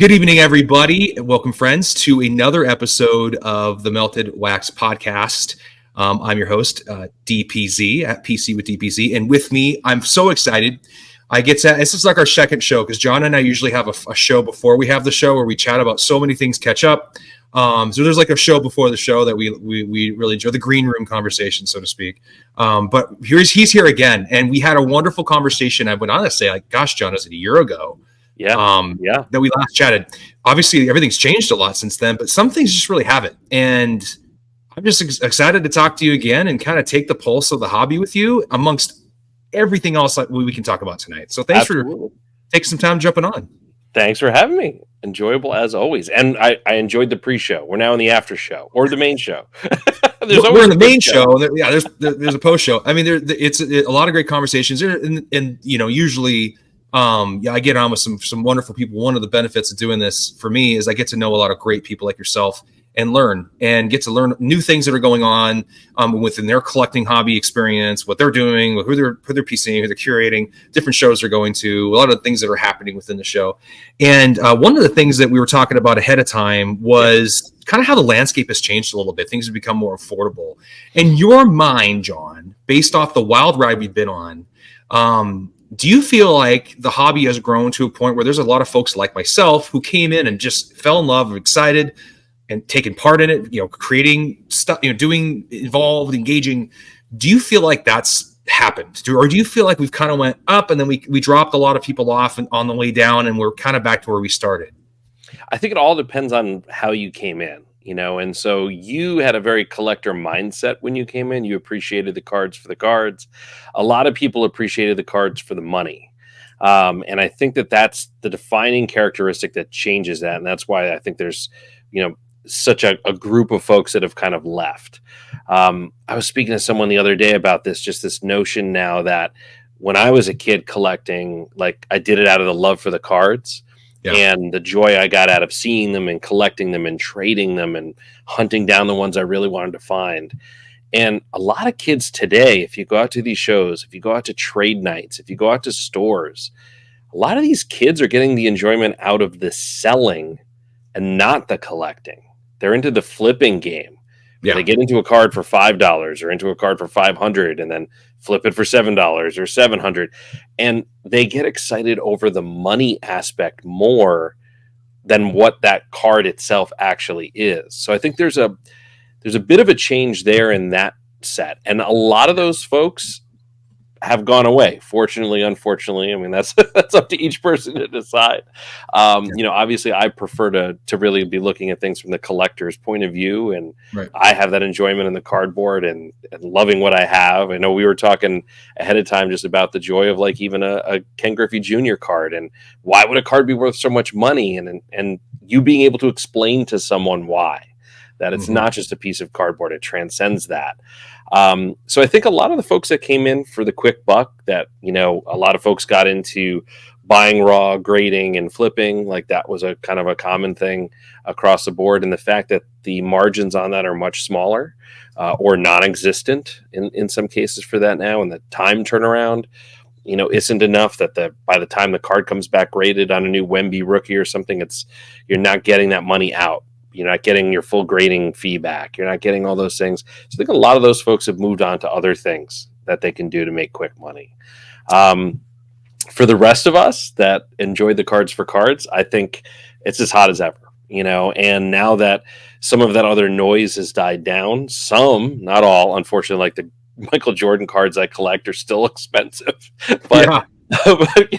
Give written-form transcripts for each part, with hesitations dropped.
Good evening, everybody. Welcome, friends, to another episode of the Melted Wax Podcast. I'm your host, DPZ, at PC with DPZ. And with me, I'm so excited. This is like our second show because John and I usually have a show before we have the show where we chat about so many things, catch up. So there's like a show before the show that we really enjoy, the green room conversation, so to speak. But he's here again. And we had a wonderful conversation. I went on to say, like, gosh, John, is it a year ago? That we last chatted. Obviously, everything's changed a lot since then, but some things just really haven't. And I'm just excited to talk to you again and kind of take the pulse of the hobby with you amongst everything else that we can talk about tonight. So thanks for taking some time jumping on. Thanks for having me. Enjoyable as always. And I enjoyed the pre-show. We're now in the after show or the main show. We're in the main show. Yeah, there's a post show. I mean, it's a lot of great conversations there, and usually. I get on with some wonderful people. One of the benefits of doing this for me is I get to know a lot of great people like yourself and get to learn new things that are going on within their collecting hobby experience, what they're doing, who they're PCing, who they're curating, different shows they're going to, a lot of the things that are happening within the show. And one of the things that we were talking about ahead of time was kind of how the landscape has changed a little bit. Things have become more affordable. In your mind, John, based off the wild ride we've been on, do you feel like the hobby has grown to a point where there's a lot of folks like myself who came in and just fell in love, excited, and taking part in it, creating stuff, doing involved, engaging? Do you feel like that's happened? Or do you feel like we've kind of went up and then we dropped a lot of people off on the way down and we're kind of back to where we started? I think it all depends on how you came in. And so you had a very collector mindset when you came in. You appreciated the cards for the cards. A lot of people appreciated the cards for the money. And I think that that's the defining characteristic that changes that. And that's why I think there's, such a group of folks that have kind of left. I was speaking to someone the other day about this notion now that when I was a kid collecting, like I did it out of the love for the cards. Yeah. And the joy I got out of seeing them and collecting them and trading them and hunting down the ones I really wanted to find. And a lot of kids today, if you go out to these shows, if you go out to trade nights, if you go out to stores, a lot of these kids are getting the enjoyment out of the selling and not the collecting. They're into the flipping game. Yeah. They get into a card for $5 or into a card for $500 and then flip it for $7 or $700. And they get excited over the money aspect more than what that card itself actually is. So I think there's a bit of a change there in that set. And a lot of those folks have gone away. Fortunately, unfortunately, I mean, that's up to each person to decide. Obviously I prefer to really be looking at things from the collector's point of view. And right. I have that enjoyment in the cardboard and loving what I have. I know we were talking ahead of time just about the joy of like even a Ken Griffey Jr. card and why would a card be worth so much money? And you being able to explain to someone why. That it's not just a piece of cardboard, it transcends that. So I think a lot of the folks that came in for the quick buck that, a lot of folks got into buying raw, grading, and flipping, like that was a kind of a common thing across the board. And the fact that the margins on that are much smaller or non-existent in some cases for that now, and the time turnaround, isn't enough that by the time the card comes back graded on a new Wemby rookie or something, you're not getting that money out. You're not getting your full grading feedback. You're not getting all those things. So I think a lot of those folks have moved on to other things that they can do to make quick money. For the rest of us that enjoy the cards for cards, I think it's as hot as ever, and now that some of that other noise has died down, some, not all, unfortunately, like the Michael Jordan cards I collect are still expensive, but yeah.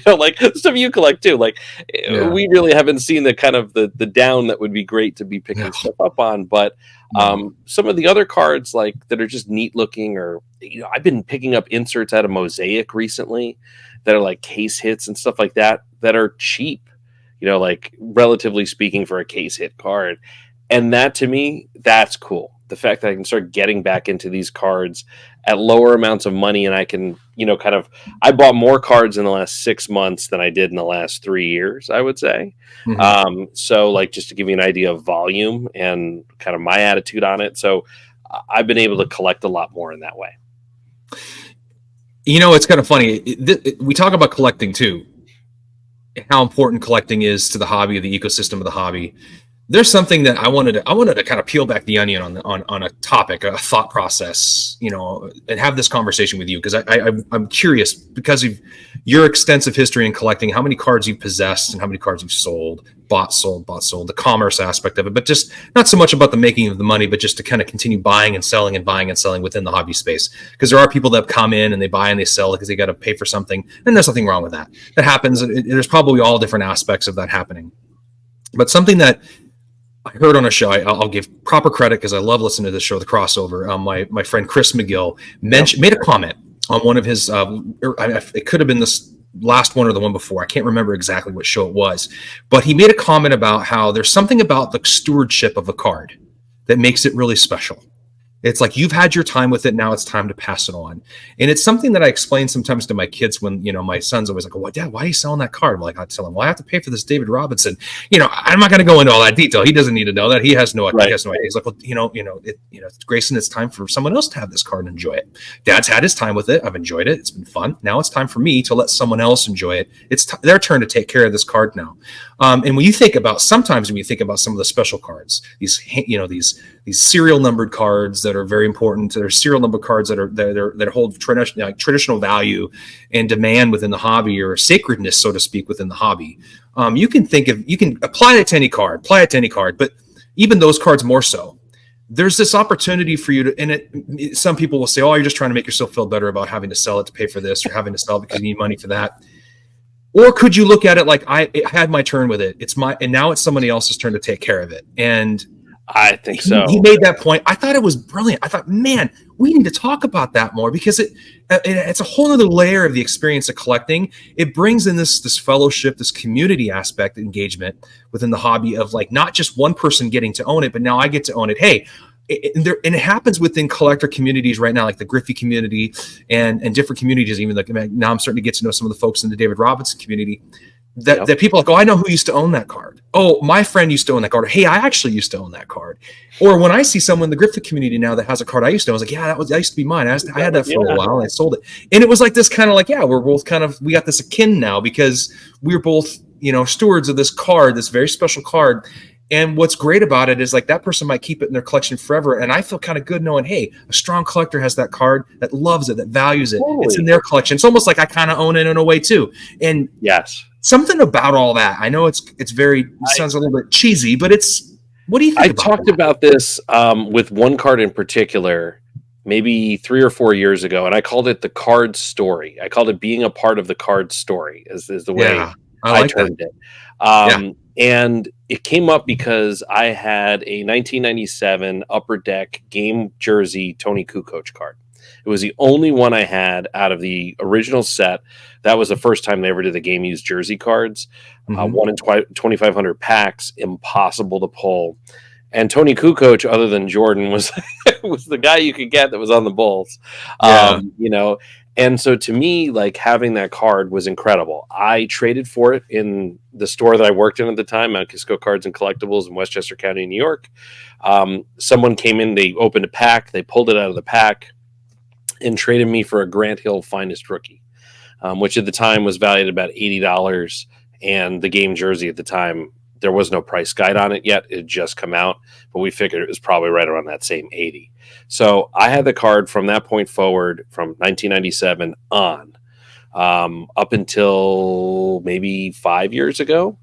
But, like stuff you collect too, like we really haven't seen the kind of the down that would be great to be picking stuff up on. But some of the other cards like that are just neat looking, or I've been picking up inserts out of Mosaic recently that are like case hits and stuff like that are cheap, like relatively speaking for a case hit card. And that to me, that's cool. The fact that I can start getting back into these cards at lower amounts of money, and I can, I bought more cards in the last 6 months than I did in the last 3 years, I would say. So like, just to give you an idea of volume and kind of my attitude on it. So I've been able to collect a lot more in that way. It's kind of funny. We talk about collecting too. how important collecting is to the hobby, the ecosystem of the hobby. There's something that I wanted to kind of peel back the onion on a topic, a thought process, and have this conversation with you, because I'm curious, because of your extensive history in collecting, how many cards you've possessed and how many cards you've sold, bought, sold, the commerce aspect of it, but just not so much about the making of the money, but just to kind of continue buying and selling within the hobby space. Because there are people that come in and they buy and they sell because they got to pay for something, and there's nothing wrong with that. That happens. There's probably all different aspects of that happening. But something that I heard on a show, I'll give proper credit because I love listening to this show, The Crossover. My friend Chris McGill made a comment on one of his, it could have been this last one or the one before. I can't remember exactly what show it was, but he made a comment about how there's something about the stewardship of a card that makes it really special. It's like, you've had your time with it. Now it's time to pass it on. And it's something that I explain sometimes to my kids when, my son's always like, well, Dad, why are you selling that card? Well, I tell him, well, I have to pay for this David Robinson. I'm not going to go into all that detail. He doesn't need to know that. He has no idea. He's like, well, Grayson, it's time for someone else to have this card and enjoy it. Dad's had his time with it. I've enjoyed it. It's been fun. Now it's time for me to let someone else enjoy it. It's their turn to take care of this card now. And when you think about some of the special cards, these serial numbered cards that are very important, there are serial number cards that hold traditional value and demand within the hobby, or sacredness, so to speak, within the hobby. You can apply it to any card, but even those cards more so. There's this opportunity for you to, some people will say, oh, you're just trying to make yourself feel better about having to sell it to pay for this, or having to sell it because you need money for that. Or could you look at it like, I had my turn with it. And now it's somebody else's turn to take care of it. And I think so. He made that point. I thought it was brilliant. I thought, man, we need to talk about that more, because it's a whole other layer of the experience of collecting. It brings in this fellowship, this community aspect, engagement within the hobby of, like, not just one person getting to own it, but now I get to own it. Hey, and it happens within collector communities right now, like the Griffey community and different communities. Even like, now I'm starting to get to know some of the folks in the David Robinson community. That people are like, oh, I know who used to own that card. Oh, my friend used to own that card. Or, hey, I actually used to own that card. Or when I see someone in the Griffith community now that has a card I used to own, I was like, yeah, that used to be mine. I had that for a while and I sold it. And it was like this kind of like, yeah, we're both we got this akin now, because we're both, stewards of this card, this very special card. And what's great about it is, like, that person might keep it in their collection forever. And I feel kind of good knowing, hey, a strong collector has that card, that loves it, that values it. Totally. It's in their collection. It's almost like I kind of own it in a way too. And yes, something about all that. I know it sounds a little bit cheesy, but what do you think? I talked about this with one card in particular, maybe 3 or 4 years ago, and I called it the card story. I called it being a part of the card story, is the way I termed it. And it came up because I had a 1997 Upper Deck game jersey Tony Kukoc card. It was the only one I had out of the original set. That was the first time they ever did the game used jersey cards. One in 2,500 packs, impossible to pull. And Tony Kukoc, other than Jordan, was the guy you could get that was on the Bulls. And so to me, like, having that card was incredible. I traded for it in the store that I worked in at the time, Mount Kisco Cards and Collectibles in Westchester County, New York. Someone came in, they opened a pack, they pulled it out of the pack and traded me for a Grant Hill Finest Rookie, which at the time was valued at about $80. And the game jersey at the time, there was no price guide on it yet. It had just come out, but we figured it was probably right around that same 80. So I had the card from that point forward, from 1997 on, up until maybe 5 years ago,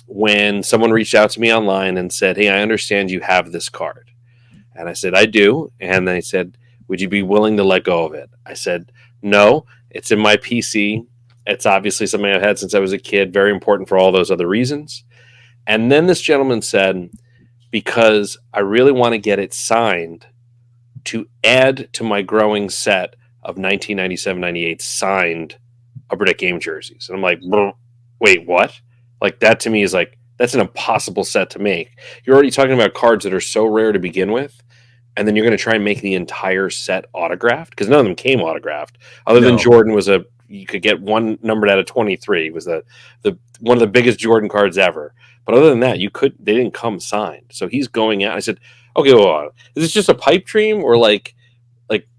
when someone reached out to me online and said, hey, I understand you have this card. And I said, I do. And they said, would you be willing to let go of it? I said, no, it's in my PC. It's obviously something I've had since I was a kid, very important for all those other reasons. And then this gentleman said, because I really want to get it signed to add to my growing set of 1997-98 signed Upper Deck game jerseys. And I'm like, wait, what? Like, that to me is like, that's an impossible set to make. You're already talking about cards that are so rare to begin with, and then you're going to try and make the entire set autographed, because none of them came autographed. Other than Jordan you could get one numbered out of 23. It was the one of the biggest Jordan cards ever. But other than that, they didn't come signed. So he's going out. I said, okay, well, is this just a pipe dream, or like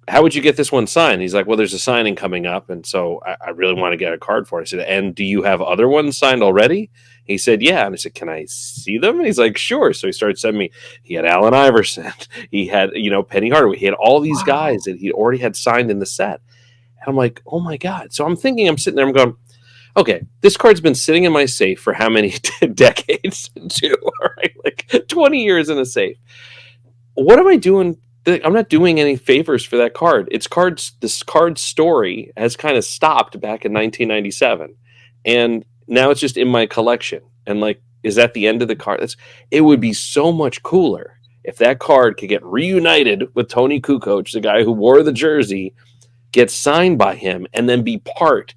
how would you get this one signed? He's like, well, there's a signing coming up, and so I really want to get a card for it. I said, and do you have other ones signed already? He said, yeah. And I said, can I see them? And he's like, sure. So he started sending me, he had Allen Iverson, he had, Penny Hardaway, he had all these guys that he already had signed in the set. And I'm like, oh my God. So I'm sitting there, I'm going, okay, this card's been sitting in my safe for how many decades? Too, all right, like 20 years in a safe. What am I doing? I'm not doing any favors for that card. This card story has kind of stopped back in 1997, and now it's just in my collection. And like, is that the end of the card? It would be so much cooler if that card could get reunited with Tony Kukoc, the guy who wore the jersey, get signed by him, and then be part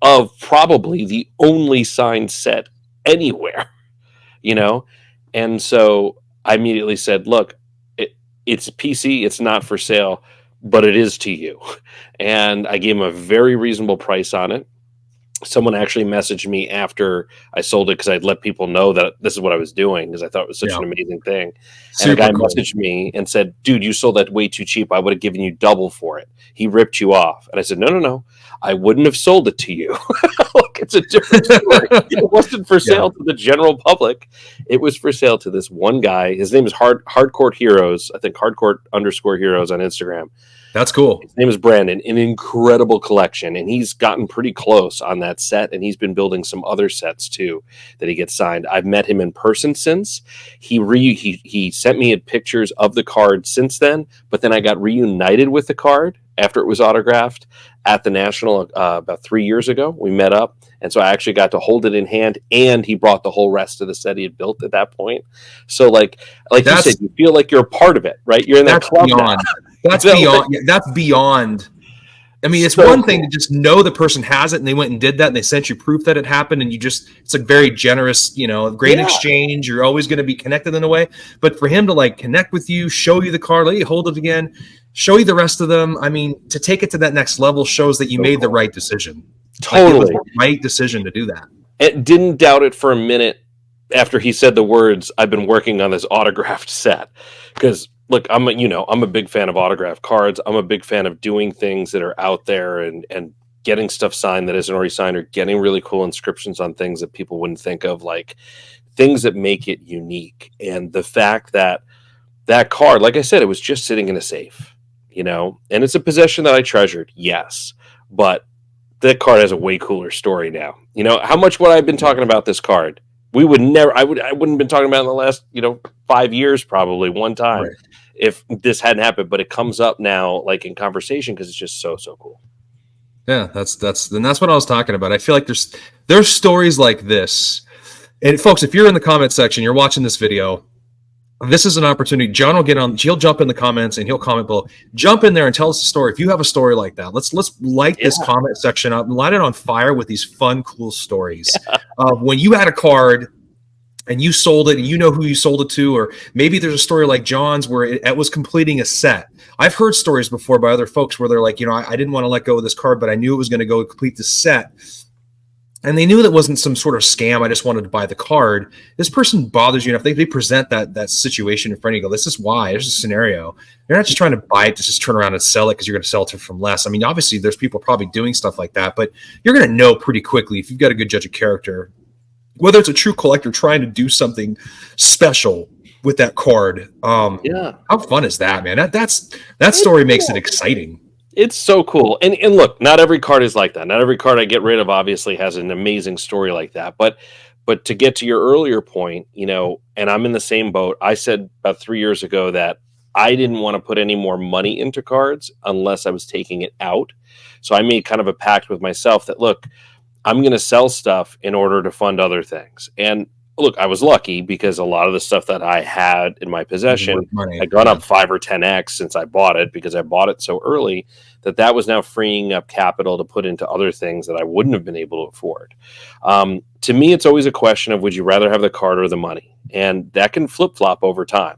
of probably the only signed set anywhere, And so I immediately said, look, it's PC, it's not for sale, but it is to you. And I gave him a very reasonable price on it. Someone actually messaged me after I sold it because I'd let people know that this is what I was doing because I thought it was such an amazing thing. And a guy messaged me and said, dude, you sold that way too cheap. I would have given you double for it. He ripped you off. And I said, no. I wouldn't have sold it to you. Look, it's a different story. It wasn't for sale to the general public. It was for sale to this one guy. His name is Hardcourt Heroes. I think Hardcourt_Heroes on Instagram. That's cool. His name is Brandon. An incredible collection, and he's gotten pretty close on that set, and he's been building some other sets too that he gets signed. I've met him in person since. He sent me pictures of the card since then, but then I got reunited with the card after it was autographed at the National about 3 years ago. We met up, and so I actually got to hold it in hand, and he brought the whole rest of the set he had built at that point. So like you said, you feel like you're a part of it, right? You're in that club now. That's beyond. That's beyond. I mean, it's so one thing to just know the person has it and they went and did that and they sent you proof that it happened and it's a very generous, great exchange. You're always going to be connected in a way. But for him to like connect with you, show you the card, let you hold it again, show you the rest of them. I mean, to take it to that next level shows that you made the right decision. Totally. Like, it was the right decision to do that. It didn't doubt it for a minute after he said the words, I've been working on this autographed set. Because look, I'm a big fan of autographed cards. I'm a big fan of doing things that are out there and getting stuff signed that isn't already signed, or getting really cool inscriptions on things that people wouldn't think of, like things that make it unique. And the fact that card, like I said, it was just sitting in a safe, and it's a possession that I treasured, yes, but that card has a way cooler story now. How much would I have been talking about this card? I wouldn't have been talking about it in the last, 5 years, probably one time. Right. If this hadn't happened, but it comes up now, like in conversation, because it's just so cool. Yeah, that's what I was talking about. I feel like there's stories like this, and folks, if you're in the comment section, you're watching this video, this is an opportunity. John will he'll jump in the comments and he'll comment below. Jump in there and tell us a story. If you have a story like that, let's light this comment section up and light it on fire with these fun, cool stories. When you had a card and you sold it and you know who you sold it to, or maybe there's a story like John's where it was completing a set. I've heard stories before by other folks where they're like, I didn't want to let go of this card, but I knew it was going to go complete the set. And they knew that wasn't some sort of scam. I just wanted to buy the card. This person bothers you enough. They present that situation in front of you. Go, this is why. There's a scenario. They're not just trying to buy it to just turn around and sell it because you're going to sell it from less. I mean, obviously, there's people probably doing stuff like that, but you're going to know pretty quickly if you've got a good judge of character, whether it's a true collector trying to do something special with that card. How fun is that, man? That story makes it exciting. It's so cool. And look, not every card is like that. Not every card I get rid of obviously has an amazing story like that. But to get to your earlier point, and I'm in the same boat. I said about 3 years ago that I didn't want to put any more money into cards unless I was taking it out. So I made kind of a pact with myself that, look, I'm going to sell stuff in order to fund other things. And look, I was lucky because a lot of the stuff that I had in my possession had gone up 5 or 10x since I bought it, because I bought it so early that was now freeing up capital to put into other things that I wouldn't have been able to afford. To me, it's always a question of, would you rather have the card or the money? And that can flip-flop over time.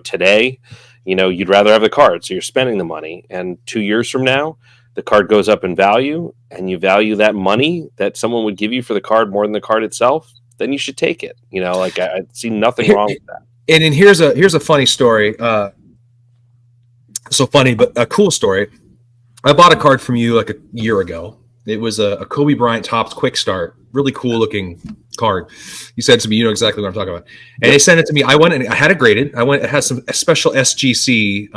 Today, you'd rather have the card, so you're spending the money. And 2 years from now, the card goes up in value and you value that money that someone would give you for the card more than the card itself, then you should take it. I see nothing wrong with that. And here's a funny story. So funny, but a cool story. I bought a card from you like a year ago. It was a Kobe Bryant Topps Quick Start, really cool looking card. You said to me, you know exactly what I'm talking about. And they sent it to me. I went and I had it graded. It has a special SGC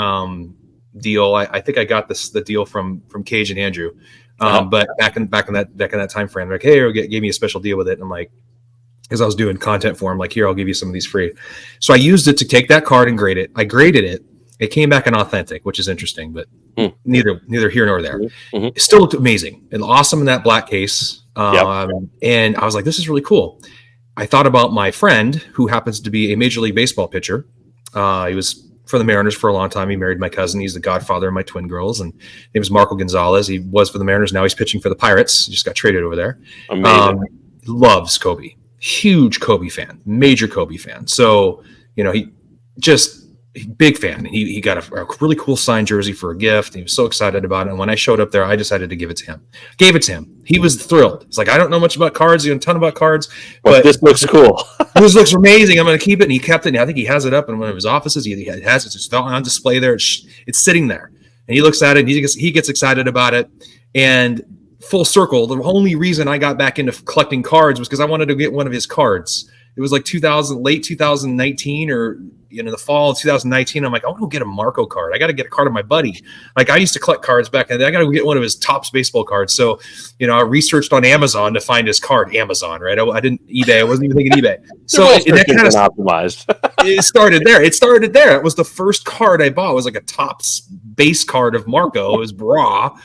deal. I think I got the deal from Cage and Andrew. But back in that time frame, like, hey, gave me a special deal with it. And I'm like, because I was doing content for him, like, here, I'll give you some of these free. So I used it to take that card and grade it. I graded it. It came back an authentic, which is interesting, but neither here nor there. It still looked amazing and awesome in that black case. And I was like, this is really cool. I thought about my friend who happens to be a Major League Baseball pitcher. He was for the Mariners for a long time. He married my cousin. He's the godfather of my twin girls. And his name was Marco Gonzalez. He was for the Mariners. Now he's pitching for the Pirates. He just got traded over there. Amazing. Loves Kobe. Huge Kobe fan. Major Kobe fan. So, he just... big fan. He got a really cool signed jersey for a gift. He was so excited about it. And when I showed up there, I decided to give it to him. Gave it to him. He was thrilled. He's like, I don't know much about cards. You know a ton about cards, but this looks cool. This looks amazing. I'm going to keep it. And he kept it. And I think he has it up in one of his offices. He has it. It's on display there. It's sitting there. And he looks at it and he gets excited about it. And full circle, the only reason I got back into collecting cards was because I wanted to get one of his cards. It was like late 2019 or the fall of 2019. I'm like, I want to get a Marco card. I got to get a card of my buddy. Like, I used to collect cards back in the day. I got to get one of his Topps baseball cards. So, I researched on Amazon to find his card. Amazon, right? I didn't eBay. I wasn't even thinking eBay. So that kind of optimized. It started there. It was the first card I bought. It was like a Topps base card of Marco. It was bra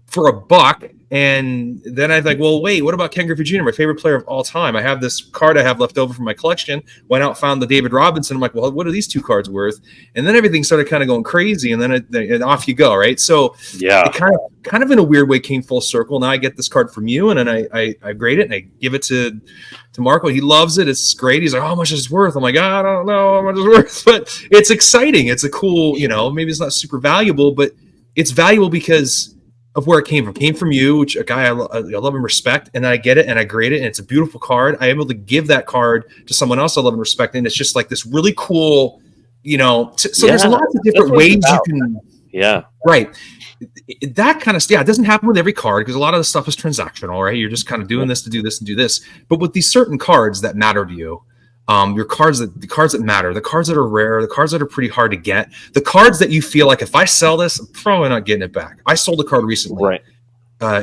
for $1. And then I was like, well, wait, what about Ken Griffey Jr., my favorite player of all time? I have this card I have left over from my collection. Went out, found the David Robinson. I'm like, well, what are these two cards worth? And then everything started kind of going crazy, and then and off you go, right? So it kind of in a weird way came full circle. Now I get this card from you, and then I grade it, and I give it to Marco. He loves it. It's great. He's like, how much is it worth? I'm like, I don't know how much it's worth, but it's exciting. It's a cool, maybe it's not super valuable, but it's valuable because of where it came from. It came from you, which a guy I love and respect, and I get it and I grade it, and it's a beautiful card. I'm able to give that card to someone else I love and respect, and it's just like this really cool, there's lots of different ways you can, right. That kind of it doesn't happen with every card because a lot of the stuff is transactional, right? You're just kind of doing this to do this and do this. But with these certain cards that matter to you, the cards that matter, the cards that are rare, the cards that are pretty hard to get, the cards that you feel like if I sell this, I'm probably not getting it back. I sold a card recently. Right.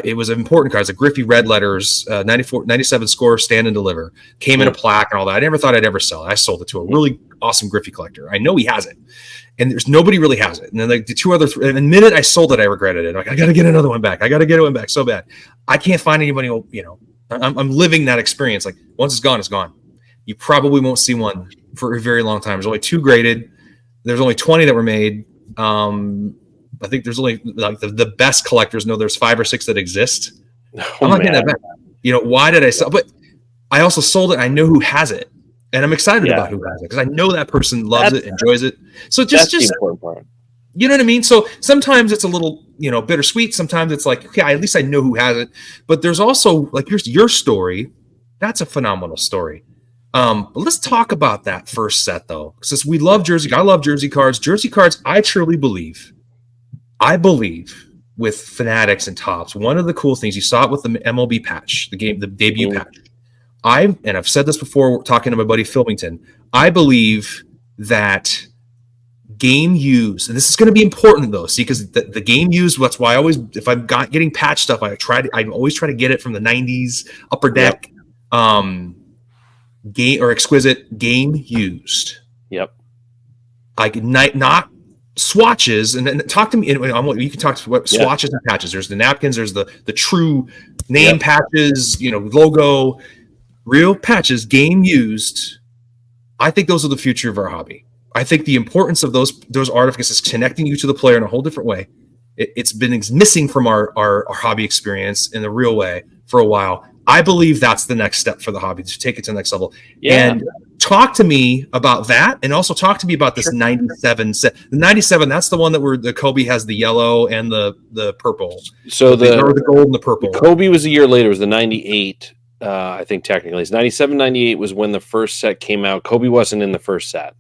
It was an important card. It's a Griffey red letters, 97 score, stand and deliver. Came in a plaque and all that. I never thought I'd ever sell it. I sold it to a really awesome Griffey collector. I know he has it. And there's nobody really has it. And then like the two other, and the minute I sold it, I regretted it. Like, I got to get another one back. I got to get one back so bad. I can't find anybody, I'm living that experience. Like, once it's gone, it's gone. You probably won't see one for a very long time. There's only 2 graded. There's only 20 that were made. I think there's only like the best collectors know there's 5 or 6 that exist. I'm not getting that back. Why did I sell? But I also sold it. I know who has it, and I'm excited about who has it because I know that person loves it, enjoys it. So just the important part. You know what I mean? So sometimes it's a little, bittersweet. Sometimes it's like, okay, at least I know who has it. But there's also like your story. That's a phenomenal story. But let's talk about that first set though. Since we love jersey, I love jersey cards. Jersey cards, I truly believe with Fanatics and Topps, one of the cool things, you saw it with the MLB patch, the debut patch. I've said this before talking to my buddy Filmington, I believe that game use, and this is going to be important though, see, because the game use, that's why I always, if I'm getting patch stuff, I always try to get it from the 90s Upper Deck. Game or Exquisite game used. Yep. Like not swatches, and then talk to me. You can talk to what swatches and patches. There's the napkins. There's the true name patches. Logo, real patches, game used. I think those are the future of our hobby. I think the importance of those artifacts is connecting you to the player in a whole different way. It's been missing from our hobby experience in the real way for a while. I believe that's the next step for the hobby, to take it to the next level. Yeah. And talk to me about that, and also talk to me about this 97 set. The 97, that's the one that where the Kobe has the yellow and the purple. So the gold and the purple. The Kobe was a year later. It was the 98, I think technically. It's 97, 98 was when the first set came out. Kobe wasn't in the first set.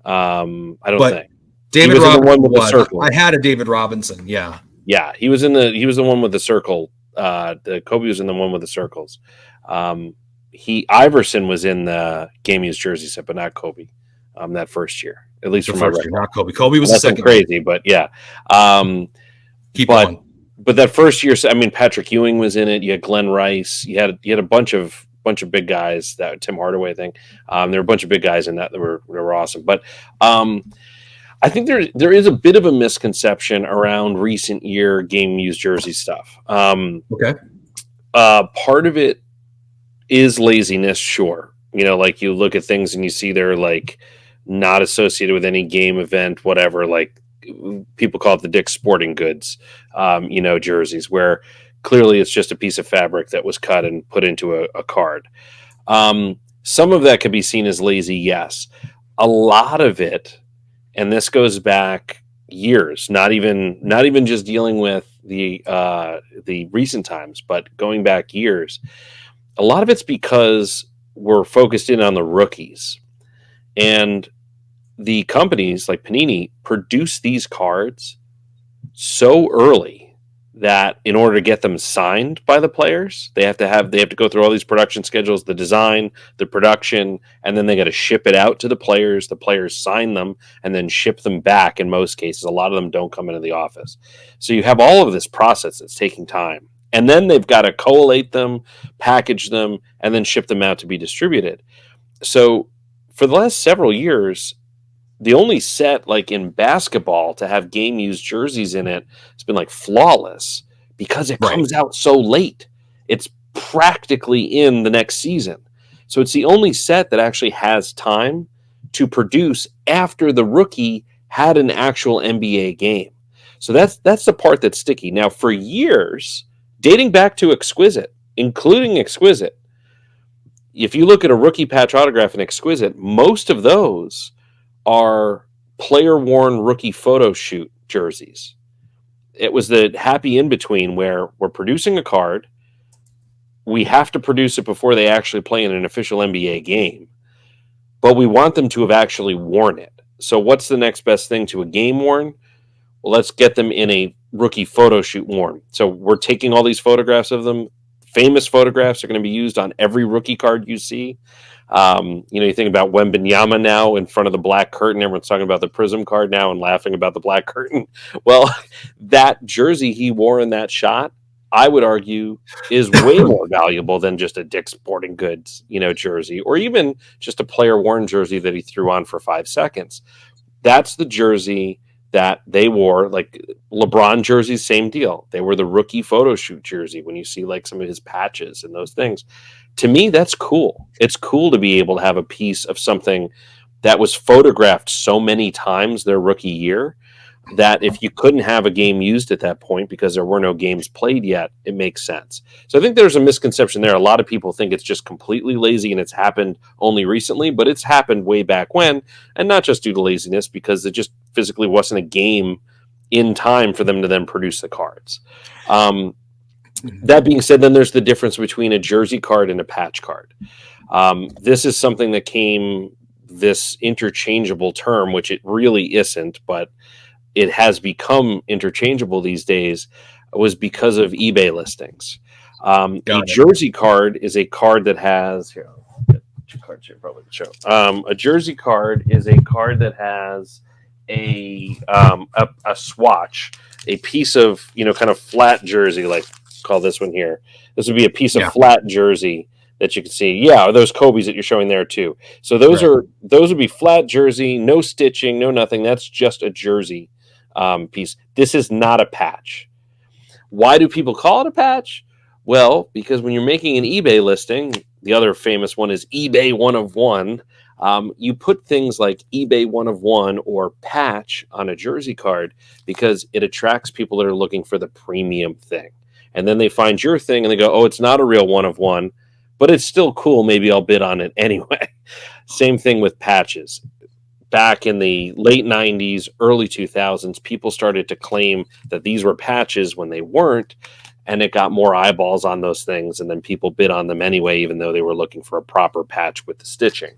I don't think. David was in the Robinson one with the was. circle. I had a David Robinson. Yeah. Yeah, he was the one with the circle. The Kobe was in the one with the circles. Iverson was in the game used jersey set, but not Kobe. That first year, at least The from my first year, record. not Kobe. Kobe was the Nothing second. crazy, but yeah. Keep going. But that first year, I mean, Patrick Ewing was in it. You had Glenn Rice. You had a bunch of big guys. That Tim Hardaway thing. There were a bunch of big guys in that were awesome. But I think there is a bit of a misconception around recent year game used jersey stuff. Okay. Part of it is laziness, sure. Like you look at things and you see they're like not associated with any game event, whatever. Like people call it the Dick's Sporting Goods, jerseys, where clearly it's just a piece of fabric that was cut and put into a card. Some of that could be seen as lazy, yes. A lot of it, and this goes back years, not even just dealing with the recent times, but going back years. A lot of it's because we're focused in on the rookies, and the companies like Panini produce these cards so early that in order to get them signed by the players, they have to go through all these production schedules, the design, the production, and then they got to ship it out to the players. The players sign them and then ship them back. In most cases, a lot of them don't come into the office. So you have all of this process that's taking time. And then they've got to collate them, package them, and then ship them out to be distributed. So for the last several years, the only set like in basketball to have game used jerseys in it has been like Flawless because it comes out so late. It's practically in the next season. So it's the only set that actually has time to produce after the rookie had an actual NBA game. So that's the part that's sticky. Now for years, dating back to Exquisite, including Exquisite, if you look at a rookie patch autograph in Exquisite, most of those are player-worn rookie photo shoot jerseys. It was the happy in-between where we're producing a card, we have to produce it before they actually play in an official NBA game, but we want them to have actually worn it. So what's the next best thing to a game worn? Well, let's get them in a rookie photo shoot worn. So we're taking all these photographs of them. Famous photographs are going to be used on every rookie card you see. You think about Wembanyama now in front of the black curtain. Everyone's talking about the Prism card now and laughing about the black curtain. Well, that jersey he wore in that shot, I would argue, is way more valuable than just a Dick's Sporting Goods, jersey, or even just a player-worn jersey that he threw on for 5 seconds. That's the jersey that they wore. Like LeBron jerseys, same deal. They were the rookie photo shoot jersey when you see like some of his patches and those things. To me, that's cool. It's cool to be able to have a piece of something that was photographed so many times their rookie year that if you couldn't have a game used at that point because there were no games played yet, it makes sense. So I think there's a misconception there. A lot of people think it's just completely lazy and it's happened only recently, but it's happened way back when, and not just due to laziness, because it just physically wasn't a game in time for them to then produce the cards. That being said, then there's the difference between a jersey card and a patch card. This is something that came, this interchangeable term, which it really isn't, but it has become interchangeable these days, was because of eBay listings. A jersey card is a card that has, here, I'll get two cards here probably to show. A jersey card is a card that has a swatch, a piece of, kind of flat jersey, like call this one here. This would be a piece of flat jersey that you can see. Yeah, those Kobe's that you're showing there too. So those would be flat jersey, no stitching, no nothing. That's just a jersey piece. This is not a patch. Why do people call it a patch? Well, because when you're making an eBay listing, the other famous one is eBay 1 of 1. You put things like eBay 1 of 1 or patch on a jersey card because it attracts people that are looking for the premium thing. And then they find your thing and they go, oh, it's not a real 1 of 1, but it's still cool. Maybe I'll bid on it anyway. Same thing with patches. Back in the late 90s, early 2000s, people started to claim that these were patches when they weren't, and it got more eyeballs on those things, and then people bid on them anyway, even though they were looking for a proper patch with the stitching.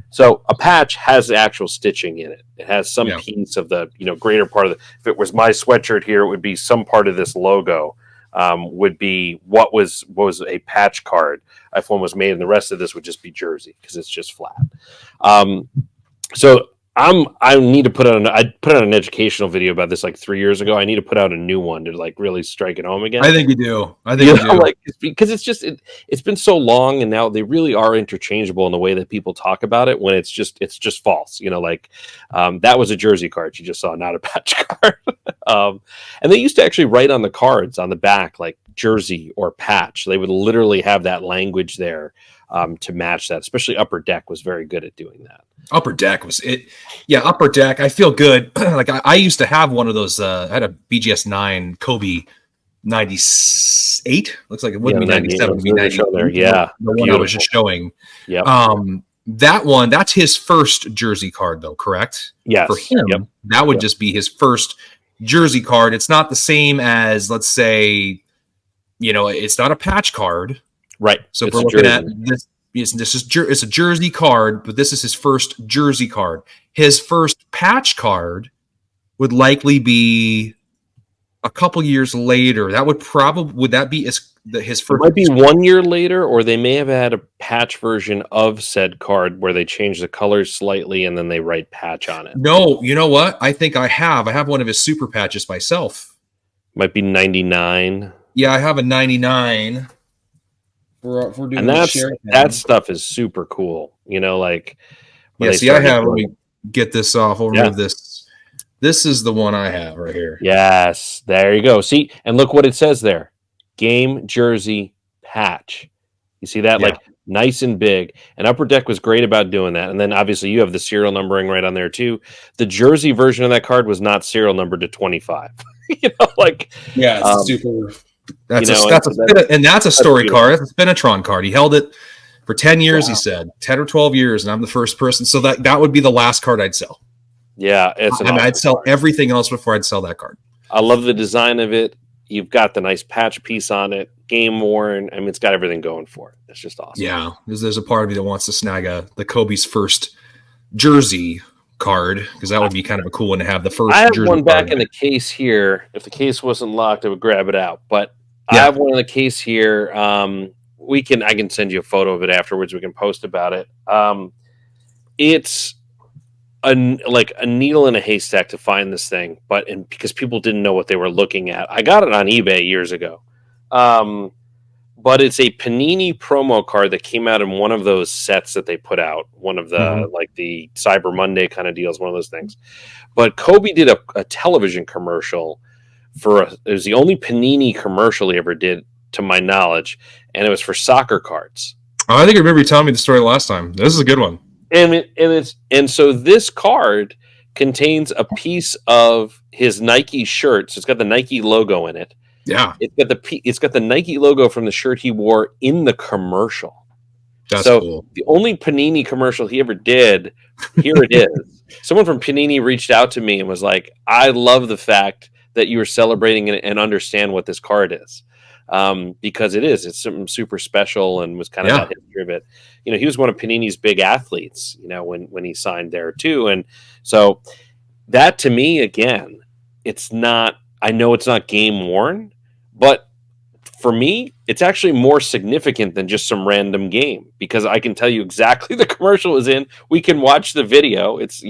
So a patch has the actual stitching in it. It has some piece of the greater part of the. If it was my sweatshirt here, it would be some part of this logo. Would be what was a patch card if one was made, and the rest of this would just be jersey because it's just flat. So I need to put out I put out an educational video about this like 3 years ago. I need to put out a new one to like really strike it home again. I think you do. You do. Like, because it's just it's been so long, and now they really are interchangeable in the way that people talk about it. When it's just false, that was a jersey card you just saw, not a patch card. And they used to actually write on the cards on the back like jersey or patch. They would literally have that language there to match that. Especially Upper Deck was very good at doing that. Upper Deck was it. Yeah, Upper Deck. I feel good. Like I used to have one of those. I had a BGS 9 Kobe 98. Looks like it wouldn't be 97. It'd be 98. Yeah, the one I was just showing. Yeah. That one. That's his first jersey card, though. Correct. Yes. For him, that would just be his first jersey card. It's not the same as, let's say, it's not a patch card, right? So if we're looking at this. It's a jersey card, but this is his first jersey card. His first patch card would likely be a couple years later. That would that be his first? It might be 1 year later, or they may have had a patch version of said card where they change the colors slightly and then they write patch on it. No, you know what? I think I have one of his super patches myself. Might be 99. Yeah, I have a 99. We're doing and that stuff is super cool. Like I have. Let me get this off. We'll remove this. This is the one I have right here. Yes, there you go. See, and look what it says there: game jersey patch. You see that, like nice and big. And Upper Deck was great about doing that. And then obviously you have the serial numbering right on there too. The jersey version of that card was not serial numbered to 25. It's super. That's a story card. That's a Spinitron card. He held it for 10 years. Wow. He said 10 or 12 years, and I'm the first person. So that would be the last card I'd sell. Yeah, I'd sell everything else before I'd sell that card. I love the design of it. You've got the nice patch piece on it, game worn. I mean, it's got everything going for it. It's just awesome. Yeah, there's a part of me that wants to snag the Kobe's first jersey card, because that would be kind of a cool one to have. The first I have jersey one back card. In the case here. If the case wasn't locked, I would grab it out. But I have one in the case here. I can send you a photo of it afterwards. We can post about it. It's like a needle in a haystack to find this thing, because people didn't know what they were looking at. I got it on eBay years ago. But it's a Panini promo card that came out in one of those sets that they put out, one of the like the Cyber Monday kind of deals, one of those things. But Kobe did a television commercial it was the only Panini commercial he ever did, to my knowledge, and it was for soccer cards. Oh, I think I remember you telling me the story last time. This is a good one. And so this card contains a piece of his Nike shirt. So it's got the Nike logo in it. Yeah, it's got the Nike logo from the shirt he wore in the commercial. That's cool. The only Panini commercial he ever did, here it is. Someone from Panini reached out to me and was like, "I love the fact that you were celebrating and understand what this card is." Because it's something super special, and was kind of that history of it. He was one of Panini's big athletes, when he signed there too. And so that, to me, again, I know it's not game worn, but for me, it's actually more significant than just some random game, because I can tell you exactly the commercial is in. We can watch the video. It's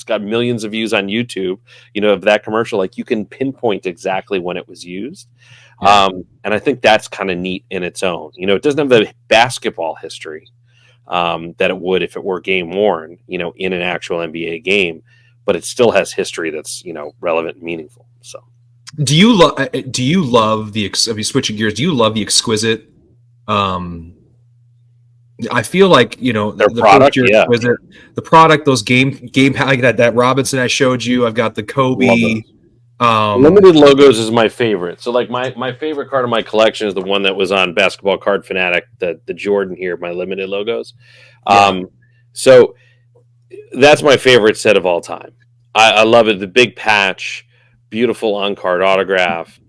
got millions of views on YouTube, of that commercial. Like, you can pinpoint exactly when it was used. And I think that's kind of neat in its own. It doesn't have the basketball history that it would if it were game worn, in an actual NBA game, but it still has history that's, relevant and meaningful. So. Do you love switching gears? Do you love the Exquisite? I feel like their product, Exquisite, the product, those game like that Robinson I showed you. I've got the Kobe. Limited logos is my favorite. So like my favorite card of my collection is the one that was on Basketball Card Fanatic, the Jordan here, my limited logos. So that's my favorite set of all time. I love it. The big patch. Beautiful on-card autograph.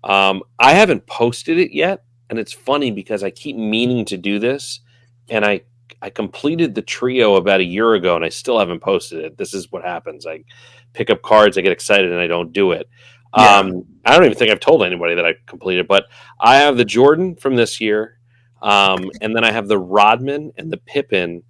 I haven't posted it yet, and it's funny because I keep meaning to do this, and I I completed the trio about a year ago, and I still haven't posted it. This is what happens. I pick up cards, I get excited, and I don't do it. Yeah. I don't even think I've told anybody that I completed, but I have the Jordan from this year, and then I have the Rodman and the Pippen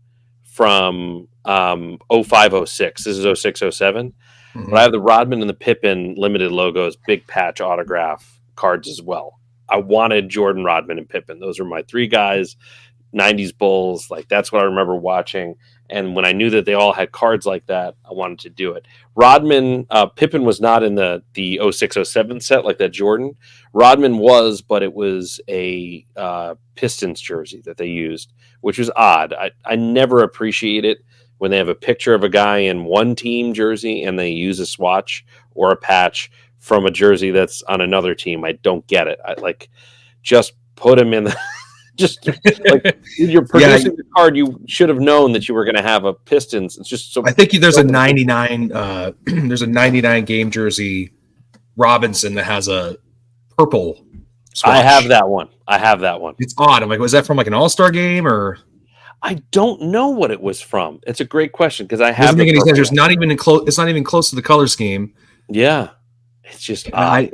from 0506. This is 06, 07. But I have the Rodman and the Pippen limited logos, big patch autograph cards as well. I wanted Jordan, Rodman, and Pippen. Those are my three guys. 90s Bulls, like that's what I remember watching. And when I knew that they all had cards like that, I wanted to do it. Rodman, Pippen was not in the 0607 set like that Jordan. Rodman was, but it was a Pistons jersey that they used, which was odd. I never appreciate it when they have a picture of a guy in one team jersey and they use a swatch or a patch from a jersey that's on another team. I don't get it. I like just put him in the just like you're producing the card, you should have known that you were going to have a Pistons. It's just so. I think there's a 99. There's a 99 game jersey Robinson that has a purple swatch. I have that one. It's odd. I'm like, was that from like an All-Star game or? I don't know what it was from. It's a great question because I have. Doesn't make any sense. There's not even close. It's not even close to the color scheme. Yeah, it's just I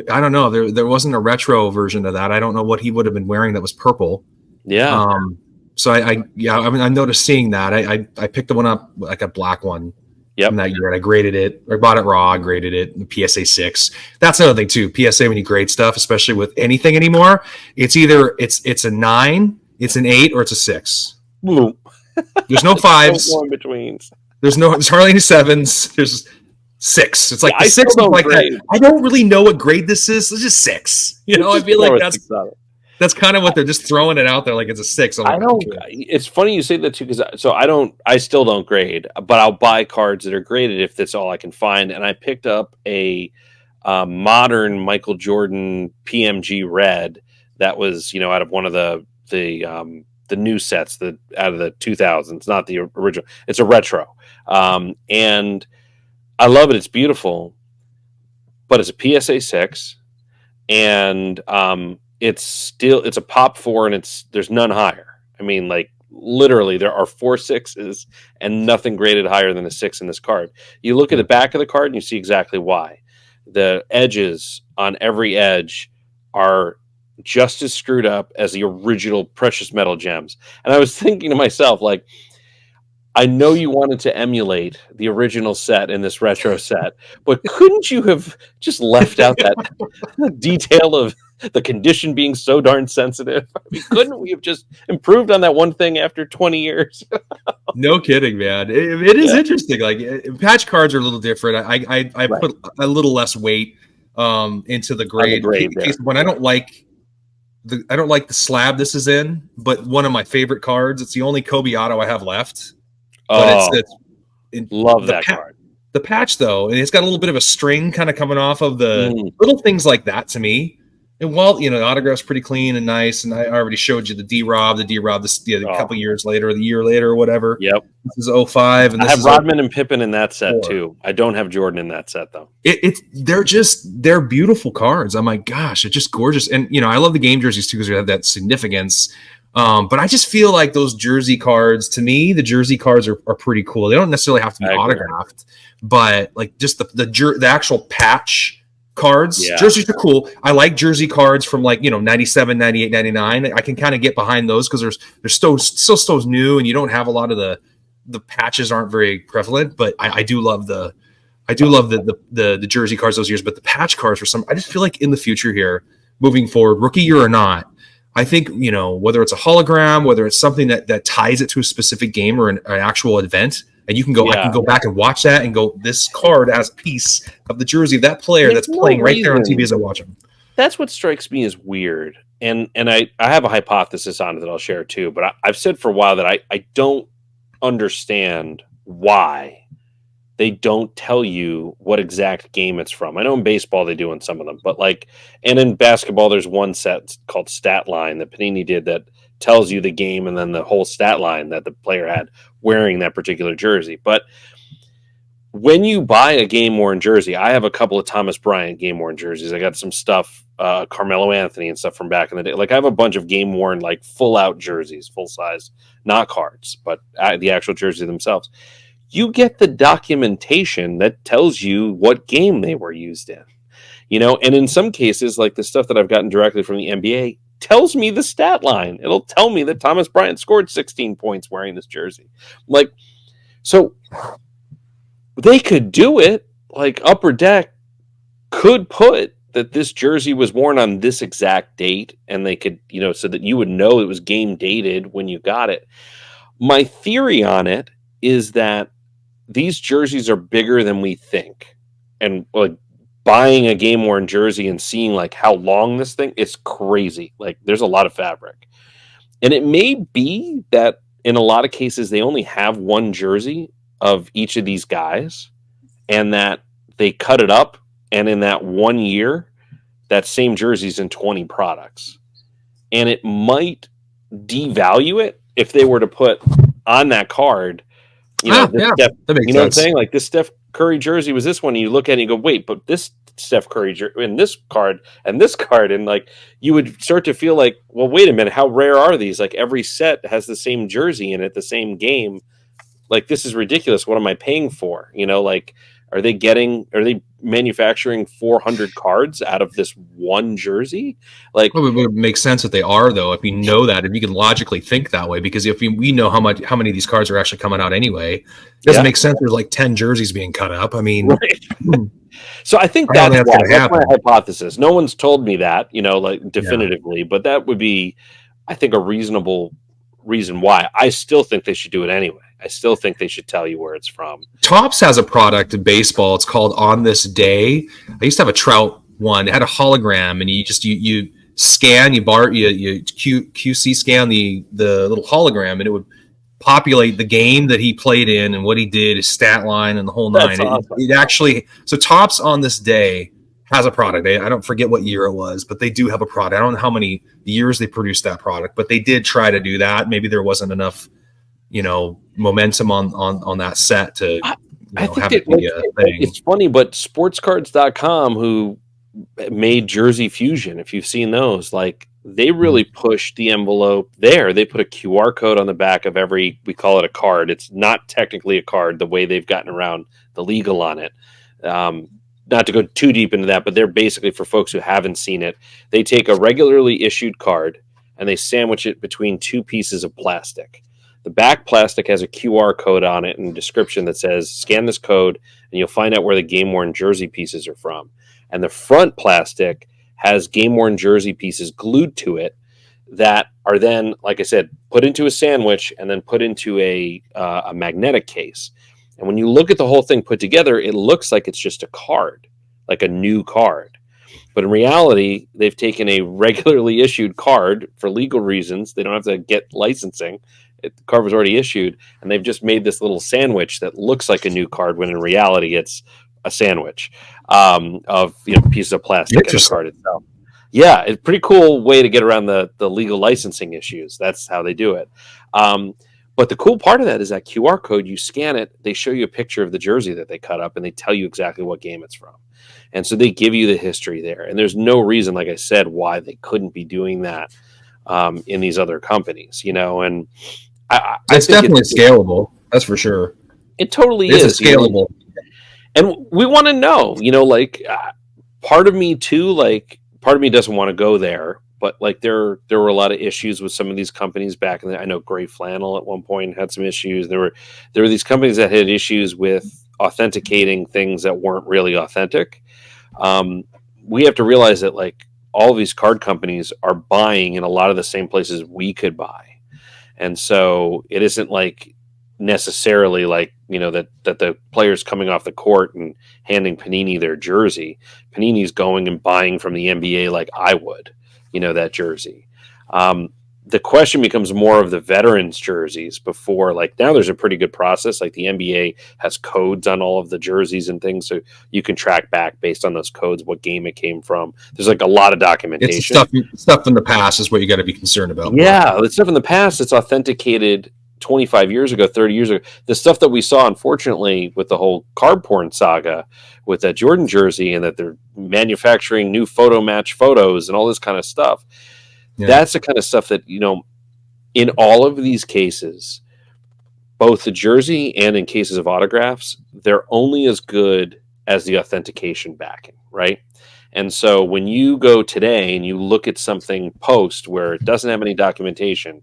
don't know. There wasn't a retro version of that. I don't know what he would have been wearing that was purple. Yeah. So I mean, I noticed seeing that. I picked the one up, like a black one. From that year, and I graded it. I bought it raw, graded it. PSA 6. That's another thing too. PSA, when you grade stuff, especially with anything anymore, it's either it's a 9, it's an 8, or it's a 6. There's no 5s. No in-betweens. There's hardly any 7s. There's 6. It's like the 6 is like grade. that. I don't really know what grade this is. It's just 6. You know, I feel like that's kind of what they're just throwing it out there like it's a 6. I don't. It's funny you say that too because I still don't grade, but I'll buy cards that are graded if that's all I can find. And I picked up a modern Michael Jordan PMG red that was out of one of the new sets out of the 2000s, not the original. It's a retro, and I love it. It's beautiful, but it's a PSA 6, and it's a pop 4, and there's none higher. I mean, like literally, there are 4 6s and nothing graded higher than a 6 in this card. You look at the back of the card and you see exactly why. The edges on every edge are just as screwed up as the original precious metal gems. And I was thinking to myself, like, I know you wanted to emulate the original set in this retro set, but couldn't you have just left out that detail of the condition being so darn sensitive? I mean, couldn't we have just improved on that one thing after 20 years? No kidding, man. It is interesting. Like patch cards are a little different. I put a little less weight into the grade. When I don't like the slab this is in, but one of my favorite cards. It's the only Kobe auto I have left. But love that card. The patch, though, and it's got a little bit of a string kind of coming off of the little things like that to me. And while the autograph's pretty clean and nice, and I already showed you the D-Rob, a couple years later, the year later, or whatever. Yep, this is 05, and I have Rodman and Pippen in that set too. I don't have Jordan in that set though. They're beautiful cards. Oh my gosh, it's just gorgeous, and I love the game jerseys too because they have that significance. But I just feel like those jersey cards, to me, the jersey cards are pretty cool. They don't necessarily have to be autographed, but like just the actual patch cards. Jerseys are cool. I like jersey cards from 97, 98, 99. I can kind of get behind those because they're still new, and you don't have a lot of the patches aren't very prevalent. But I do love the jersey cards those years. But the patch cards I just feel like in the future here, moving forward, rookie year or not, I think, whether it's a hologram, whether it's something that ties it to a specific game or an actual event, and you can go, I can go back and watch that and go, this card has a piece of the jersey of that player that's playing right there on TV as I watch him. That's what strikes me as weird. And I have a hypothesis on it that I'll share too, but I've said for a while that I don't understand why they don't tell you what exact game it's from. I know in baseball they do in some of them, but and in basketball, there's one set called Stat Line that Panini did that tells you the game and then the whole stat line that the player had wearing that particular jersey. But when you buy a game worn jersey, I have a couple of Thomas Bryant game worn jerseys. I got some stuff Carmelo Anthony and stuff from back in the day. Like I have a bunch of game worn, like full out jerseys, full size, not cards, but the actual jersey themselves. You get the documentation that tells you what game they were used in, and in some cases, like the stuff that I've gotten directly from the NBA tells me the stat line. It'll tell me that Thomas Bryant scored 16 points wearing this jersey. Like, so they could do it. Like Upper Deck could put that this jersey was worn on this exact date, and they could, so that you would know it was game dated when you got it. My theory on it is that these jerseys are bigger than we think. And like buying a game worn jersey and seeing like how long this thing is crazy. Like there's a lot of fabric. And it may be that in a lot of cases they only have one jersey of each of these guys, and that they cut it up, and in that 1 year, that same jersey's in 20 products. And it might devalue it if they were to put on that card, Steph, that makes sense. What I'm saying? Like this Steph Curry jersey was this one, and you look at it and you go, wait, but this Steph Curry jersey and this card, and like you would start to feel like, well, wait a minute, how rare are these? Like every set has the same jersey in it, the same game. Like this is ridiculous. What am I paying for? Like are they manufacturing 400 cards out of this one jersey? Like, well, it would make sense that they are, though, if you know that, if you can logically think that way, because if we know how many of these cards are actually coming out anyway, it doesn't make sense. There's like 10 jerseys being cut up. I mean, right. So I think that's my hypothesis. No one's told me that, like definitively, but that would be, I think, a reasonable reason why. I still think they should do it anyway. I still think they should tell you where it's from. Topps has a product in baseball. It's called On This Day. I used to have a Trout one. It had a hologram, and you scan, you QC scan the little hologram, and it would populate the game that he played in and what he did, his stat line, and the whole nine. That's awesome. It actually, so Topps On This Day has a product. I don't forget what year it was, but they do have a product. I don't know how many years they produced that product, but they did try to do that. Maybe there wasn't enough momentum on that set to have it be a thing. It's funny, but sportscards.com, who made Jersey Fusion, if you've seen those, like they really pushed the envelope there. They put a QR code on the back of every, we call it a card. It's not technically a card the way they've gotten around the legal on it. Not to go too deep into that, but they're basically, for folks who haven't seen it, they take a regularly issued card and they sandwich it between two pieces of plastic. The back plastic has a QR code on it and a description that says, scan this code and you'll find out where the game-worn jersey pieces are from. And the front plastic has game-worn jersey pieces glued to it that are then, like I said, put into a sandwich and then put into a magnetic case. And when you look at the whole thing put together, it looks like it's just a card, like a new card. But in reality, they've taken a regularly issued card for legal reasons. They don't have to get licensing. The card was already issued, and they've just made this little sandwich that looks like a new card when in reality it's a sandwich of pieces of plastic in the card itself. Yeah, it's a pretty cool way to get around the legal licensing issues. That's how they do it. But the cool part of that is that QR code, you scan it, they show you a picture of the jersey that they cut up, and they tell you exactly what game it's from. And so they give you the history there. And there's no reason, like I said, why they couldn't be doing that in these other companies, and it's definitely scalable. That's for sure. It totally is scalable. And we want to know, part of me too, part of me doesn't want to go there, but there were a lot of issues with some of these companies back in the, I know Gray Flannel at one point had some issues. There were these companies that had issues with authenticating things that weren't really authentic. We have to realize that all of these card companies are buying in a lot of the same places we could buy. And so it isn't necessarily that the players coming off the court and handing Panini their jersey. Panini's going and buying from the NBA like I would, that jersey. The question becomes more of the veterans jerseys before, now there's a pretty good process. The NBA has codes on all of the jerseys and things, so you can track back based on those codes what game it came from. There's a lot of documentation. It's stuff in the past is what you got to be concerned about. Yeah, the stuff in the past, it's authenticated 25 years ago, 30 years ago, the stuff that we saw, unfortunately, with the whole card porn saga with that Jordan jersey and that they're manufacturing new photo match photos and all this kind of stuff. Yeah. That's the kind of stuff that, in all of these cases, both the jersey and in cases of autographs, they're only as good as the authentication backing, right? And so when you go today and you look at something post where it doesn't have any documentation,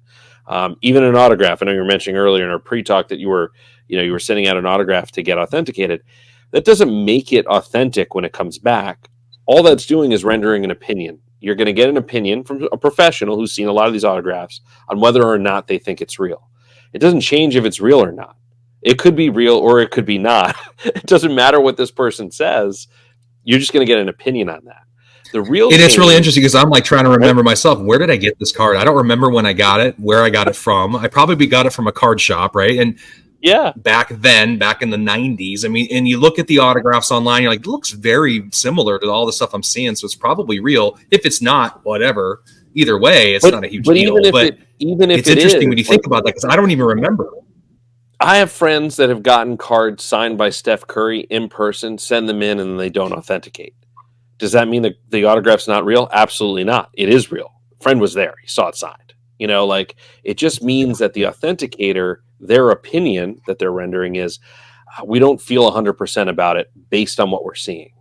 even an autograph, I know you were mentioning earlier in our pre-talk that you were sending out an autograph to get authenticated. That doesn't make it authentic when it comes back. All that's doing is rendering an opinion. You're going to get an opinion from a professional who's seen a lot of these autographs on whether or not they think it's real. It doesn't change if it's real or not. It could be real or it could be not. It doesn't matter what this person says. You're just going to get an opinion on that. It's really interesting because I'm like trying to remember myself. Where did I get this card? I don't remember when I got it, where I got it from. I probably got it from a card shop, right? And yeah, back in the 90s. I mean, and you look at the autographs online, you're like, it looks very similar to all the stuff I'm seeing. So it's probably real. If it's not, whatever. Either way, it's not a huge deal. Even if it's interesting when you think about that because I don't even remember. I have friends that have gotten cards signed by Steph Curry in person, send them in, and they don't authenticate. Does that mean that the autograph's not real? Absolutely not. It is real. Friend was there. He saw it signed. It just means that the authenticator, their opinion that they're rendering is, we don't feel 100% about it based on what we're seeing.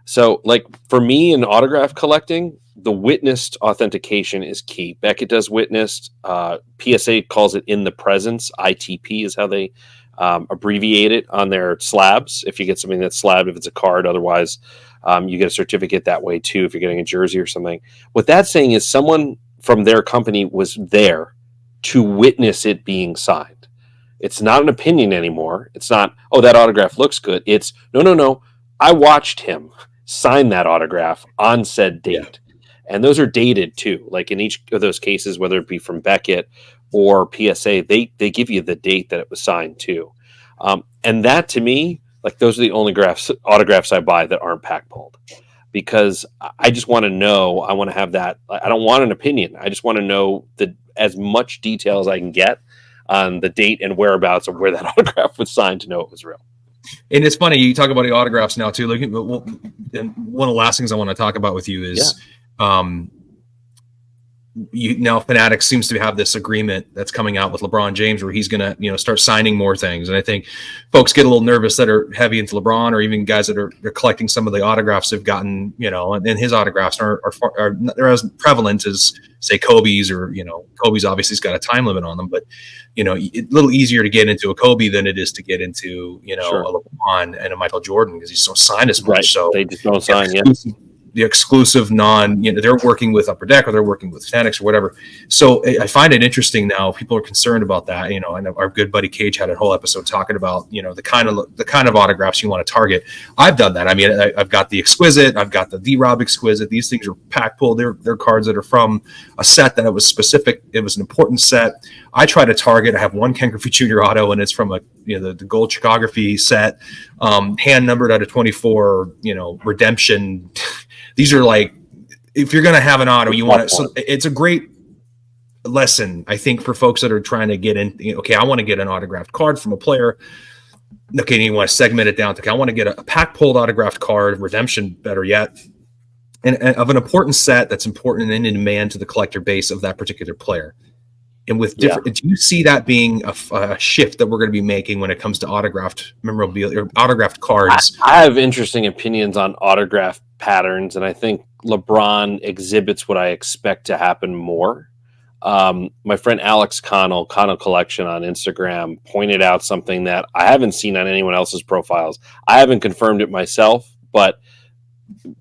So, for me in autograph collecting, the witnessed authentication is key. Beckett does witnessed. PSA calls it in the presence. ITP is how they abbreviate it on their slabs. If you get something that's slabbed, if it's a card, otherwise you get a certificate that way too if you're getting a jersey or something. What that's saying is someone from their company was there to witness it being signed. It's not an opinion anymore. It's not, oh, that autograph looks good. It's, no. I watched him sign that autograph on said date. Yeah. And those are dated too. Like in each of those cases, whether it be from Beckett or PSA, they give you the date that it was signed too. And that to me, those are the only autographs I buy that aren't pack pulled. Because I just want to know, I want to have that. I don't want an opinion. I just want to know as much detail as I can get on the date and whereabouts of where that autograph was signed to know it was real. And it's funny, you talk about the autographs now too. And one of the last things I want to talk about with you is, now Fanatics seems to have this agreement that's coming out with LeBron James where he's going to, start signing more things. And I think folks get a little nervous that are heavy into LeBron, or even guys that are collecting some of the autographs they've gotten, and his autographs are as prevalent as say Kobe's, or, Kobe's obviously has got a time limit on them, but it's a little easier to get into a Kobe than it is to get into, sure, a LeBron and a Michael Jordan because he's don't sign as much. Right. So they just don't sign yet. The exclusive they're working with Upper Deck or they're working with Fanatics or whatever. So I find it interesting now. People are concerned about that. I know our good buddy Cage had a whole episode talking about, the kind of autographs you want to target. I've done that. I mean, I've got the Exquisite. I've got the D-Rob Exquisite. These things are pack pulled. They're cards that are from a set that it was specific. It was an important set. I try to target. I have one Ken Griffey Jr. auto, and it's from the gold chicography set, hand numbered out of 24. Redemption. These are if you're going to have an auto, you want to. So it's a great lesson, I think, for folks that are trying to get in. Okay, I want to get an autographed card from a player. Okay, you want to segment it down to, okay, I want to get a pack pulled autographed card, redemption, better yet, and of an important set that's important and in demand to the collector base of that particular player. And with different, do you see that being a shift that we're going to be making when it comes to autographed memorabilia or autographed cards? I have interesting opinions on autograph patterns, and I think LeBron exhibits what I expect to happen more. My friend Alex Connell Collection on Instagram pointed out something that I haven't seen on anyone else's profiles. I haven't confirmed it myself, but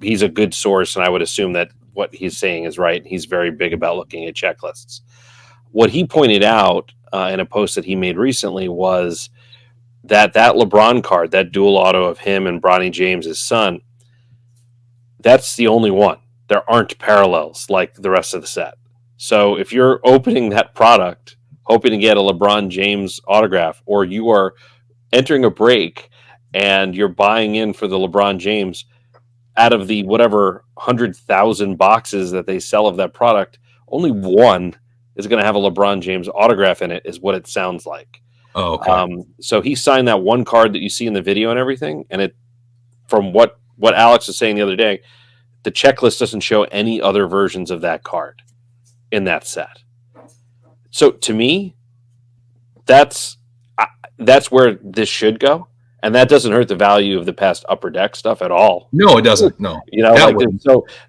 he's a good source, and I would assume that what he's saying is right. He's very big about looking at checklists. What he pointed out in a post that he made recently was that LeBron card, that dual auto of him and Bronny James' son, that's the only one. There aren't parallels like the rest of the set. So if you're opening that product, hoping to get a LeBron James autograph, or you are entering a break and you're buying in for the LeBron James, out of the whatever 100,000 boxes that they sell of that product, only one is going to have a LeBron James autograph in it, is what it sounds like. Oh, okay. So he signed that one card that you see in the video and everything, and it, from what Alex was saying the other day, the checklist doesn't show any other versions of that card in that set. So to me, that's where this should go, and that doesn't hurt the value of the past Upper Deck stuff at all. No, it doesn't. No,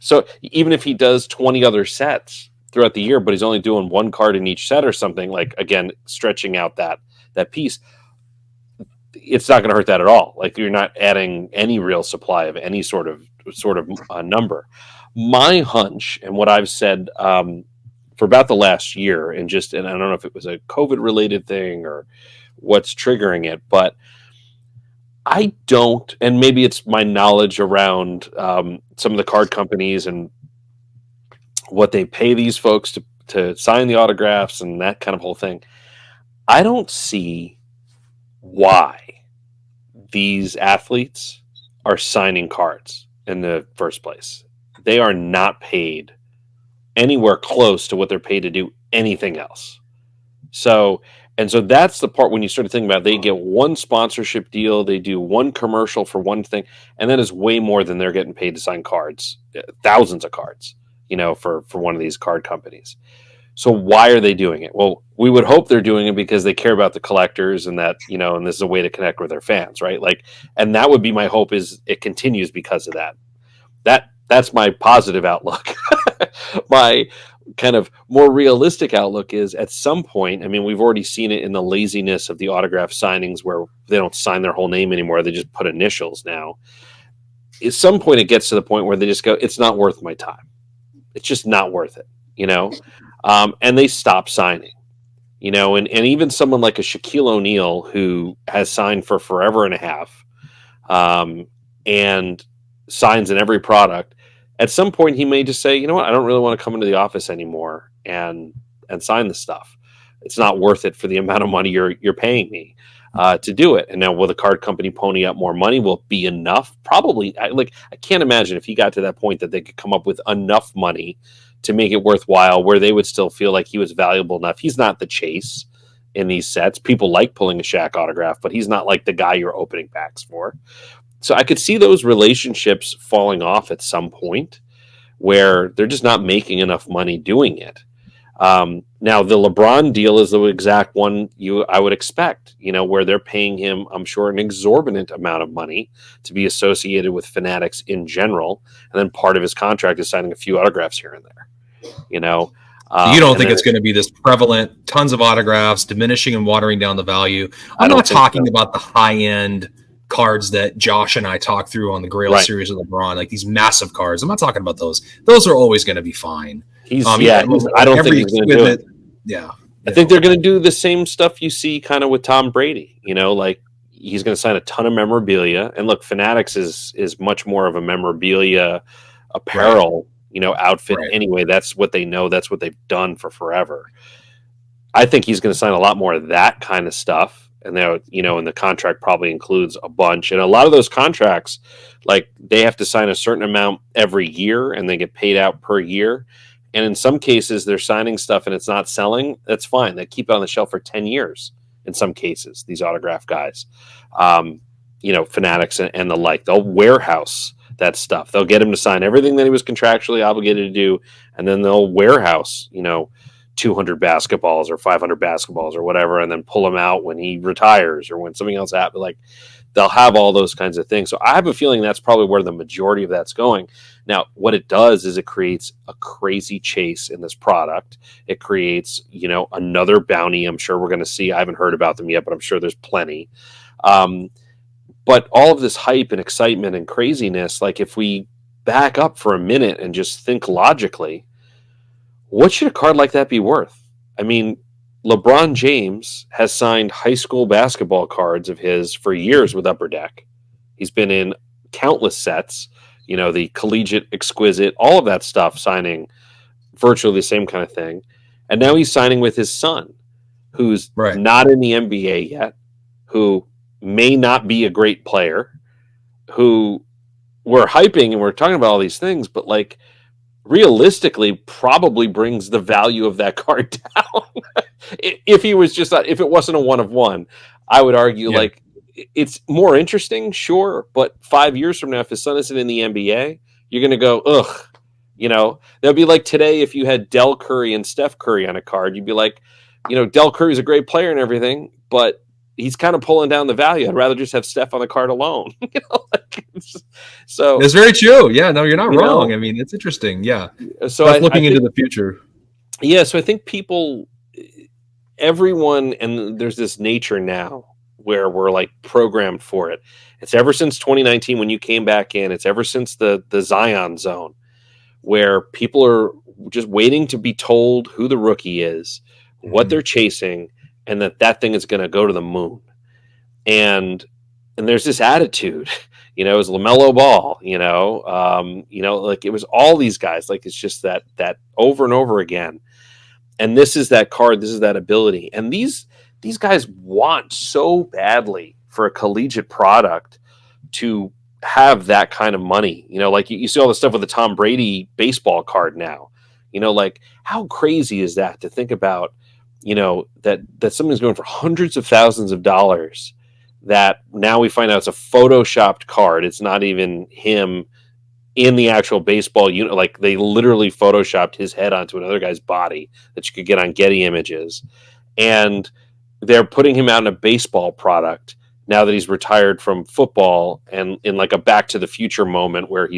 so even if he does 20 other sets throughout the year, but he's only doing one card in each set or something, like, again, stretching out that piece, it's not going to hurt that at all. Like, you're not adding any real supply of any sort of number. My hunch, and what I've said for about the last year, and I don't know if it was a COVID related thing or what's triggering it, but I don't, and maybe it's my knowledge around some of the card companies and what they pay these folks to sign the autographs and that kind of whole thing. I don't see why these athletes are signing cards in the first place. They are not paid anywhere close to what they're paid to do anything else. So that's the part when you start to think about it, they get one sponsorship deal, they do one commercial for one thing, and that is way more than they're getting paid to sign cards, thousands of cards, for one of these card companies. So why are they doing it? Well, we would hope they're doing it because they care about the collectors and that, and this is a way to connect with their fans, right? Like, and that would be my hope, is it continues because of that. That's my positive outlook. My kind of more realistic outlook is, at some point, I mean, we've already seen it in the laziness of the autograph signings where they don't sign their whole name anymore. They just put initials now. At some point, it gets to the point where they just go, it's not worth my time. It's just not worth it, and they stop signing, and even someone like a Shaquille O'Neal, who has signed for forever and a half, and signs in every product. At some point, he may just say, you know what, I don't really want to come into the office anymore and sign the stuff. It's not worth it for the amount of money you're paying me to do it. And now, will the card company pony up more money? Will it be enough? Probably. I can't imagine if he got to that point that they could come up with enough money to make it worthwhile, where they would still feel like he was valuable enough. He's not the chase in these sets. People like pulling a Shaq autograph, but he's not like the guy you're opening packs for. So I could see those relationships falling off at some point where they're just not making enough money doing it. Now, the LeBron deal is the exact one I would expect, where they're paying him, I'm sure, an exorbitant amount of money to be associated with Fanatics in general. And then part of his contract is signing a few autographs here and there, you don't think it's going to be this prevalent, tons of autographs, diminishing and watering down the value? I'm not talking about the high-end cards that Josh and I talked through on the Grail series of LeBron, like these massive cards. I'm not talking about those. Those are always going to be fine. I don't think he's going to do it. Yeah. I think they're going to do the same stuff you see kind of with Tom Brady, like he's going to sign a ton of memorabilia. And look, Fanatics is much more of a memorabilia apparel, outfit anyway. That's what they know. That's what they've done for forever. I think he's going to sign a lot more of that kind of stuff. And and the contract probably includes a bunch. And a lot of those contracts, like, they have to sign a certain amount every year and they get paid out per year. And in some cases, they're signing stuff and it's not selling. That's fine. They keep it on the shelf for 10 years in some cases, these autograph guys. Fanatics and the like. They'll warehouse that stuff. They'll get him to sign everything that he was contractually obligated to do, and then they'll warehouse, 200 basketballs or 500 basketballs or whatever, and then pull them out when he retires or when something else happens. Like, they'll have all those kinds of things. So I have a feeling that's probably where the majority of that's going. Now, what it does is it creates a crazy chase in this product. It creates, another bounty. I'm sure we're going to see. I haven't heard about them yet, but I'm sure there's plenty. But all of this hype and excitement and craziness, like, if we back up for a minute and just think logically, what should a card like that be worth? I mean, LeBron James has signed high school basketball cards of his for years with Upper Deck. He's been in countless sets, the collegiate, exquisite, all of that stuff, signing virtually the same kind of thing. And now he's signing with his son, who's not in the NBA yet, who may not be a great player, who we're hyping and we're talking about all these things, but, like, realistically probably brings the value of that card down. If he was just if it wasn't a 1 of 1, I would argue Yeah. like it's more interesting, sure, but 5 years from now, if his son isn't in the NBA, you're going to go, ugh. You know, that'd be like today if you had Del Curry and Steph Curry on a card, you'd be like, you know, Del Curry's a great player and everything, but he's kind of pulling down the value. I'd rather just have Steph on the card alone. You know, like, so It's very true. Yeah, no, you're not wrong. know, I mean, it's interesting. Yeah. so That's I looking think, into the future. yeah, so I think people, everyone, and there's this nature now where we're like programmed for it. It's ever since 2019 when you came back in. It's ever since the Zion zone where people are just waiting to be told who the rookie is, what they're chasing, and that thing is going to go to the moon. And there's this attitude, you know, it was LaMelo Ball, you know, like it was all these guys, like it's just that over and over again. And this is that card, this is that ability. And these guys want so badly for a collegiate product to have that kind of money. You know, like you see all the stuff with the Tom Brady baseball card now. You know, like how crazy is that to think about, you know, that something's going for hundreds of thousands of dollars, that now we find out it's a photoshopped card. It's not even him in the actual baseball unit. Like they literally photoshopped his head onto another guy's body that you could get on Getty Images. And they're putting him out in a baseball product now that he's retired from football, and in like a Back to the Future moment where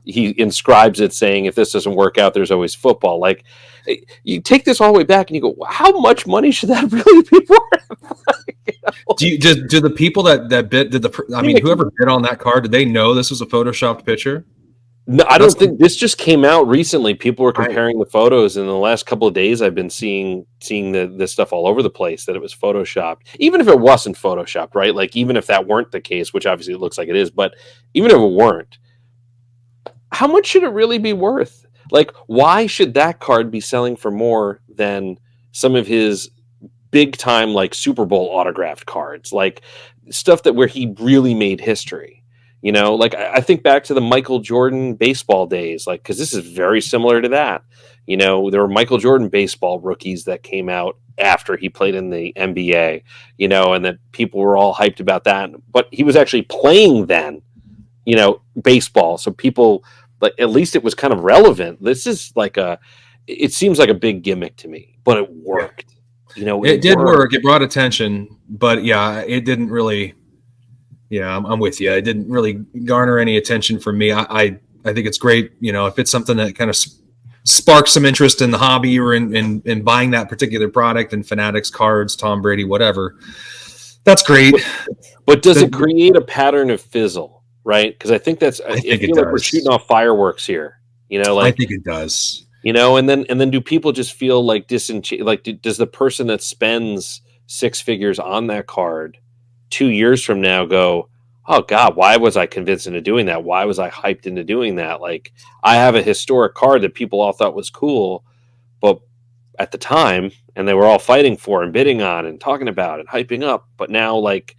he inscribes it saying, if this doesn't work out, there's always football. Like you take this all the way back and you go, how much money should that really be worth? You know? Do the people that bid, whoever bid on that card, did they know this was a photoshopped picture? No, I don't think this just came out recently. People were comparing the photos, and in the last couple of days, I've been seeing this stuff all over the place that it was photoshopped. Even if it wasn't photoshopped, right? Like even if that weren't the case, which obviously it looks like it is, but even if it weren't, how much should it really be worth? Like, why should that card be selling for more than some of his big time like Super Bowl autographed cards, like stuff that where he really made history? You know, like I think back to the Michael Jordan baseball days, like, because this is very similar to that. You know, there were Michael Jordan baseball rookies that came out after he played in the NBA, you know, and that people were all hyped about that. But he was actually playing then, you know, baseball. So people, like, at least it was kind of relevant. This is like it seems like a big gimmick to me, but it worked. You know, it did work. It brought attention, but yeah, it didn't really. Yeah, I'm with you. It didn't really garner any attention from me. I think it's great. You know, if it's something that kind of sparks some interest in the hobby or in buying that particular product and Fanatics cards, Tom Brady, whatever, that's great. But does it create a pattern of fizzle, right? Because I think I feel like we're shooting off fireworks here. You know, like I think it does. You know, and then do people just feel like disenchanted? Like, does the person that spends 6 figures on that card 2 years from now go, oh God, why was I convinced into doing that? Why was I hyped into doing that? Like, I have a historic card that people all thought was cool, but at the time, and they were all fighting for and bidding on and talking about and hyping up. But now, like,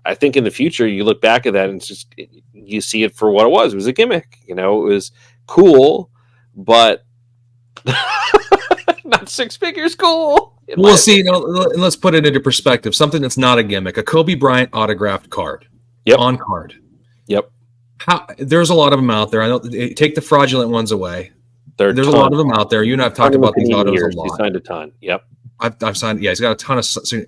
I think in the future, you look back at that and it's just, you see it for what it was. It was a gimmick, you know, it was cool, but not 6 figures cool. We'll see. Let's put it into perspective. Something that's not a gimmick, a Kobe Bryant autographed card. Yep. On card. Yep. There's a lot of them out there. I know. Take the fraudulent ones away. There's a lot of them out there. You and I've talked about these autos a lot. He signed a ton. Yep. I've signed. Yeah, he's got a ton of. So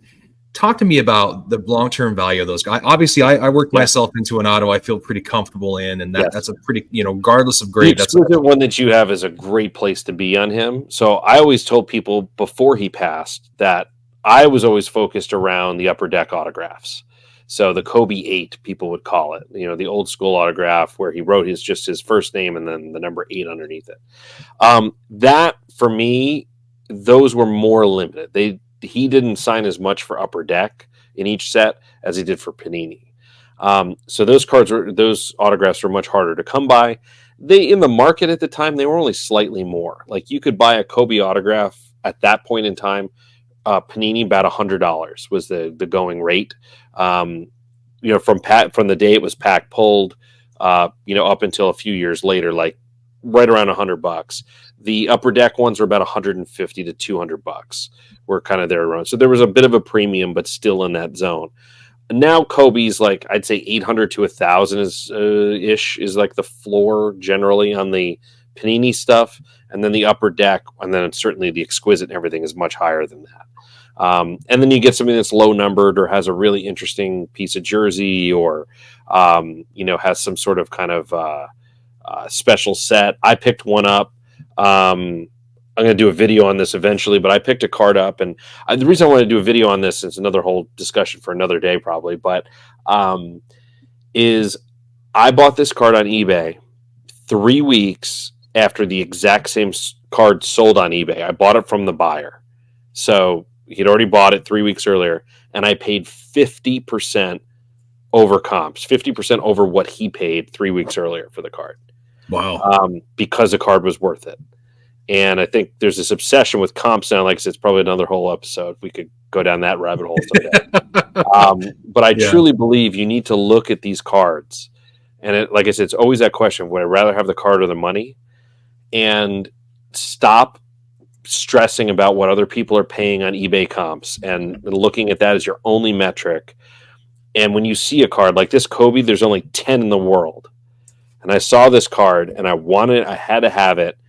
talk to me about the long-term value of those guys. Obviously, I worked myself into an auto I feel pretty comfortable in, and that's a pretty, you know, regardless of grade. The exquisite one that you have is a great place to be on him. So I always told people before he passed that I was always focused around the upper deck autographs. So the Kobe 8, people would call it, you know, the old school autograph where he wrote just his first name and then the number 8 underneath it. That for me, those were more limited. He didn't sign as much for upper deck in each set as he did for Panini. So those autographs were much harder to come by. In the market at the time, they were only slightly more. Like you could buy a Kobe autograph at that point in time. Panini about $100 was the going rate. You know, from the day it was pack pulled, you know, up until a few years later, like right around $100. The upper deck ones were about $150 to $200. Were kind of there around. So there was a bit of a premium, but still in that zone. Now Kobe's like, I'd say 800 to 1,000 is like the floor generally on the Panini stuff, and then the upper deck, and then certainly the Exquisite and everything is much higher than that. And then you get something that's low numbered or has a really interesting piece of jersey, or has some sort of kind of special set. I picked one up. I'm going to do a video on this eventually, but I picked a card up, and the reason I want to do a video on this is another whole discussion for another day probably, but is I bought this card on eBay 3 weeks after the exact same card sold on eBay. I bought it from the buyer. So he'd already bought it 3 weeks earlier, and I paid 50% over comps, 50% over what he paid 3 weeks earlier for the card. Wow. Because the card was worth it. And I think there's this obsession with comps now. Like I said, it's probably another whole episode. We could go down that rabbit hole someday. But I truly believe you need to look at these cards. And like I said, it's always that question: would I rather have the card or the money? And stop stressing about what other people are paying on eBay comps and looking at that as your only metric. And when you see a card like this Kobe, there's only 10 in the world. And I saw this card and I had to have it.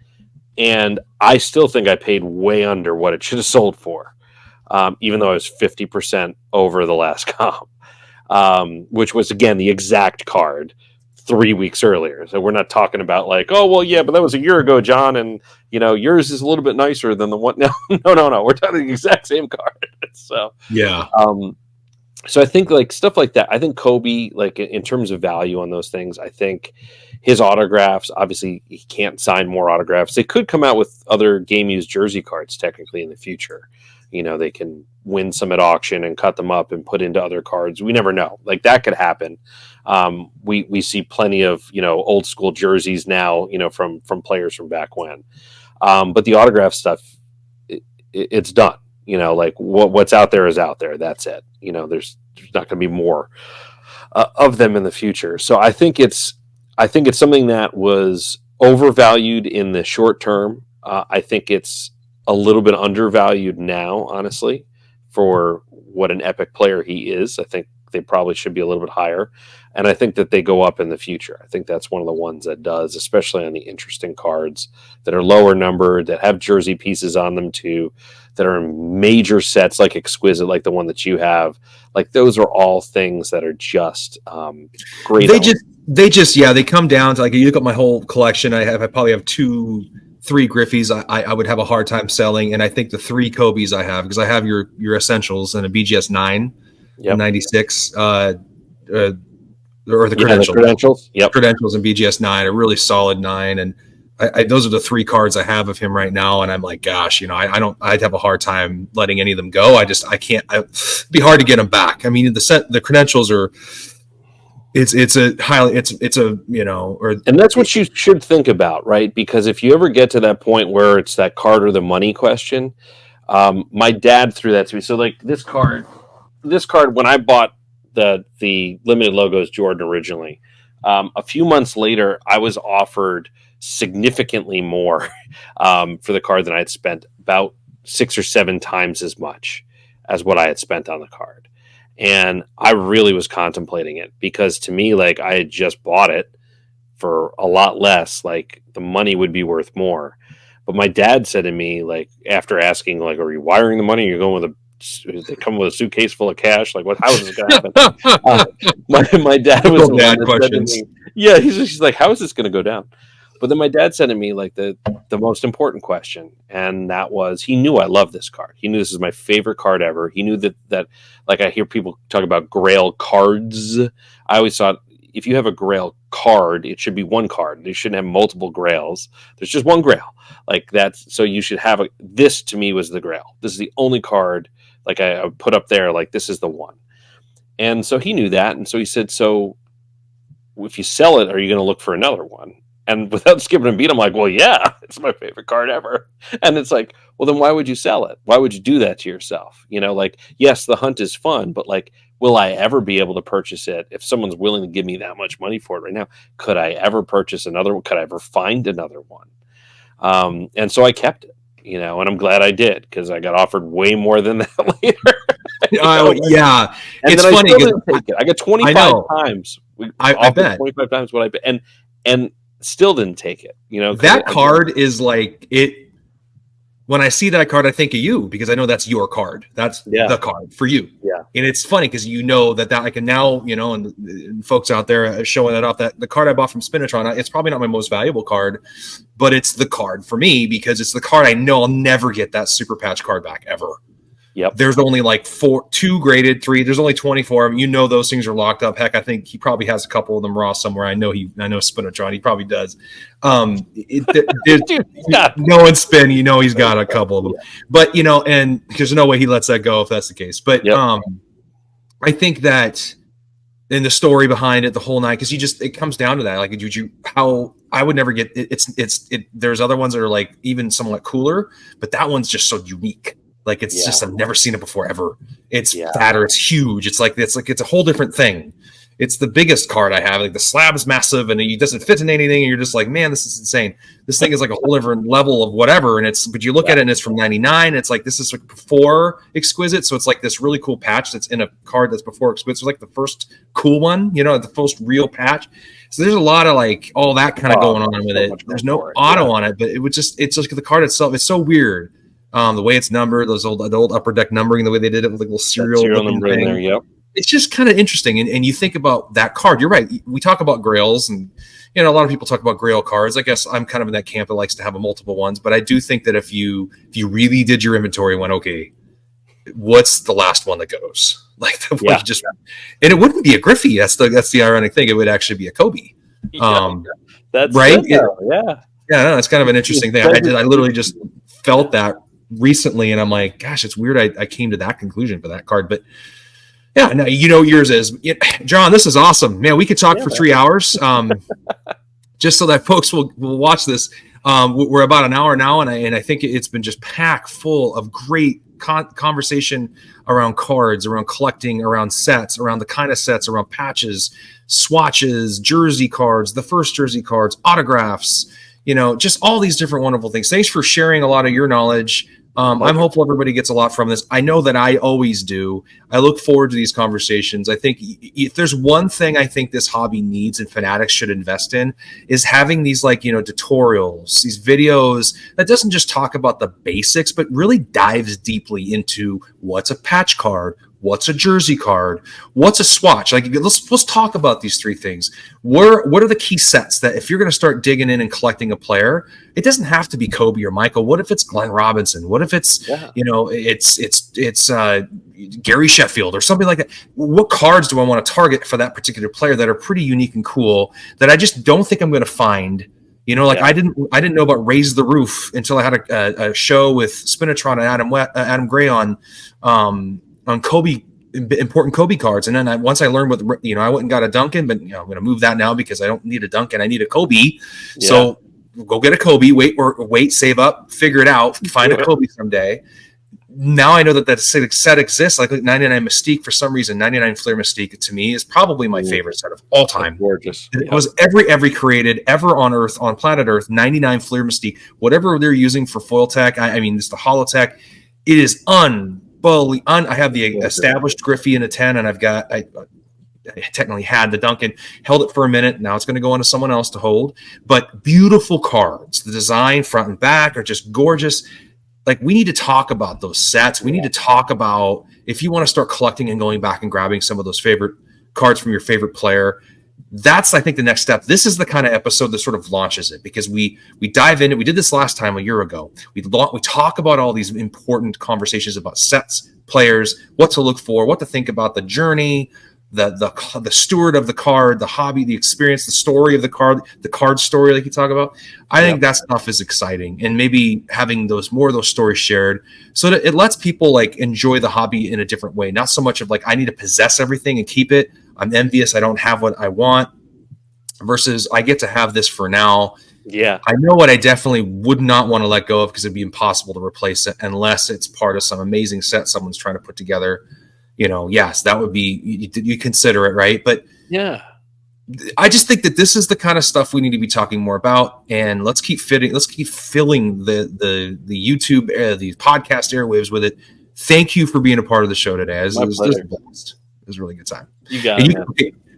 And I still think I paid way under what it should have sold for, even though I was 50% over the last comp, which was, again, the exact card 3 weeks earlier. So we're not talking about like, oh, well, yeah, but that was a year ago, John, and, yours is a little bit nicer than the one. No. We're talking the exact same card. So, yeah. So I think like stuff like that. I think Kobe, like in terms of value on those things, I think his autographs, obviously he can't sign more autographs. They could come out with other game used jersey cards technically in the future. They can win some at auction and cut them up and put into other cards. We never know. Like that could happen. We see plenty of, old school jerseys now, from players from back when. But the autograph stuff, it's done. Like what's out there is out there. That's it. There's not going to be more of them in the future. So I think it's something that was overvalued in the short term. I think it's a little bit undervalued now, honestly, for what an epic player he is. I think they probably should be a little bit higher. And I think that they go up in the future. I think that's one of the ones that does, especially on the interesting cards that are lower numbered, that have jersey pieces on them too, that are in major sets like Exquisite, like the one that you have. Like those are all things that are just great. They come down to, like, you look at my whole collection. I probably have 2-3 Griffies I would have a hard time selling. And I think the 3 Kobe's I have, because I have your essentials and a BGS 9, 96, or the credentials. The credentials. Yep. Credentials and BGS 9, a really solid 9. And those are the 3 cards I have of him right now. And I'm like, gosh, I'd have a hard time letting any of them go. I can't, it'd be hard to get them back. I mean, the credentials are, and that's what you should think about, right? Because if you ever get to that point where it's that card or the money question, my dad threw that to me. So like this card, when I bought the limited logos Jordan originally, a few months later, I was offered significantly more for the card than I had spent, about 6 or 7 times as much as what I had spent on the card. And I really was contemplating it, because to me, like, I had just bought it for a lot less. Like the money would be worth more. But my dad said to me, like, after asking, like, are you wiring the money? Or you're going with they come with a suitcase full of cash. Like, how is this going to happen? My dad was the one that said to me, yeah, he's like, how is this going to go down? But then my dad said to me, like, the most important question, and that was, he knew I loved this card. He knew this is my favorite card ever. He knew that like, I hear people talk about Grail cards. I always thought, if you have a Grail card, it should be one card. You shouldn't have multiple Grails. There's just one Grail. Like that's, so you should have this to me was the Grail. This is the only card, like, I put up there, like, this is the one. And so he knew that. And so he said, so if you sell it, are you going to look for another one? And without skipping a beat, I'm like, well, yeah, it's my favorite card ever. And it's like, well, then why would you sell it? Why would you do that to yourself? Like, yes, the hunt is fun, but like, will I ever be able to purchase it? If someone's willing to give me that much money for it right now, could I ever purchase another one? Could I ever find another one? And so I kept it, and I'm glad I did, because I got offered way more than that later. Yeah, And it's then funny I still because didn't take it. I got 25 times. I bet 25 times what I bet, and still didn't take it. that card is like it. When I see that card, I think of you, because I know that's your card. That's the card for you. Yeah. And it's funny because that I can now, and folks out there showing that off, that the card I bought from Spinitron, it's probably not my most valuable card, but it's the card for me because it's the card I know I'll never get that super patch card back ever. Yep. There's only like 2 graded, 3. There's only 24 of them. Those things are locked up. Heck, I think he probably has a couple of them raw somewhere. I know Spinitron. He probably does. No one Spin. He's got a couple of them. But and there's no way he lets that go if that's the case. But I think that in the story behind it, the whole night, because it comes down to that. Like, how I would never get it. There's other ones that are like even somewhat cooler, but that one's just so unique. Like, it's just, I've never seen it before ever. It's fatter, it's huge. It's a whole different thing. It's the biggest card I have. Like, the slab is massive and it doesn't fit in anything. And you're just like, man, this is insane. This thing is like a whole different level of whatever. But you look at it and it's from 99. It's like, this is like before Exquisite. So it's like this really cool patch that's in a card that's before Exquisite. So like the first cool one, the first real patch. So there's a lot of like all that kind of going on with it. There's no auto on it, but it's just the card itself. It's so weird. The way it's numbered, the old upper deck numbering, the way they did it with like little serial number in there. Yep. It's just kind of interesting. And you think about that card. You're right. We talk about grails, and a lot of people talk about grail cards. I guess I'm kind of in that camp that likes to have multiple ones. But I do think that if you really did your inventory and went, okay, what's the last one that goes? Like, and it wouldn't be a Griffey. That's the ironic thing. It would actually be a Kobe. That's right. Yeah. No, it's kind of an interesting thing. I literally just felt that recently, and I'm like, gosh, it's weird I came to that conclusion for that card. But yeah, no, yours is, John, this is awesome, man. We could talk for 3 hours, just so that folks will watch this. We're about an hour now, and I think it's been just packed full of great conversation around cards, around collecting, around sets, around the kind of sets, around patches, swatches, jersey cards, the first jersey cards, autographs, just all these different wonderful things. Thanks for sharing a lot of your knowledge. I'm hopeful everybody gets a lot from this. I know that I always do. I look forward to these conversations. I think if there's one thing I think this hobby needs and fanatics should invest in, is having these tutorials, these videos that doesn't just talk about the basics, but really dives deeply into what's a patch card, what's a jersey card, what's a swatch. Like, let's talk about these 3 things. What are the key sets that if you're going to start digging in and collecting a player, it doesn't have to be Kobe or Michael. What if it's Glenn Robinson? What if it's it's Gary Sheffield or something like that? What cards do I want to target for that particular player that are pretty unique and cool that I just don't think I'm going to find? I didn't know about Raise the Roof until I had a show with Spinitron and Adam Gray on Kobe, important Kobe cards. And then once I learned I went and got a Duncan, but I'm going to move that now because I don't need a Duncan. I need a Kobe. Yeah. So go get a Kobe, wait, save up, figure it out, find a Kobe someday. Now I know that set exists. Like 99 Mystique, for some reason, 99 Flair Mystique to me is probably my favorite set of all time. That's gorgeous. It was every created ever on Earth, on planet Earth, 99 Flair Mystique, whatever they're using for foil tech. I mean, it's the holotech. It is I have the established Griffey in a 10, and I technically had the Duncan, held it for a minute. Now it's going to go on to someone else to hold. But beautiful cards. The design, front and back, are just gorgeous. Like, we need to talk about those sets. We need to talk about, if you want to start collecting and going back and grabbing some of those favorite cards from your favorite player, that's, I think, the next step. This is the kind of episode that sort of launches it, because we dive into it. We did this last time a year ago. We talk about all these important conversations about sets, players, what to look for, what to think about, the journey, the steward of the card, the hobby, the experience, the story of the card story, like you talk about. I think that stuff is exciting, and maybe having more of those stories shared so that it lets people enjoy the hobby in a different way. Not so much of I need to possess everything and keep it. I'm envious I don't have what I want, versus I get to have this for now. Yeah. I know what I definitely would not want to let go of, because it'd be impossible to replace it unless it's part of some amazing set someone's trying to put together. yes, that would be, you consider it, right? But Yeah. I just think that this is the kind of stuff we need to be talking more about, and let's keep filling the YouTube, the podcast airwaves with it. Thank you for being a part of the show today. It was the best. It was a really good time. You got it, man.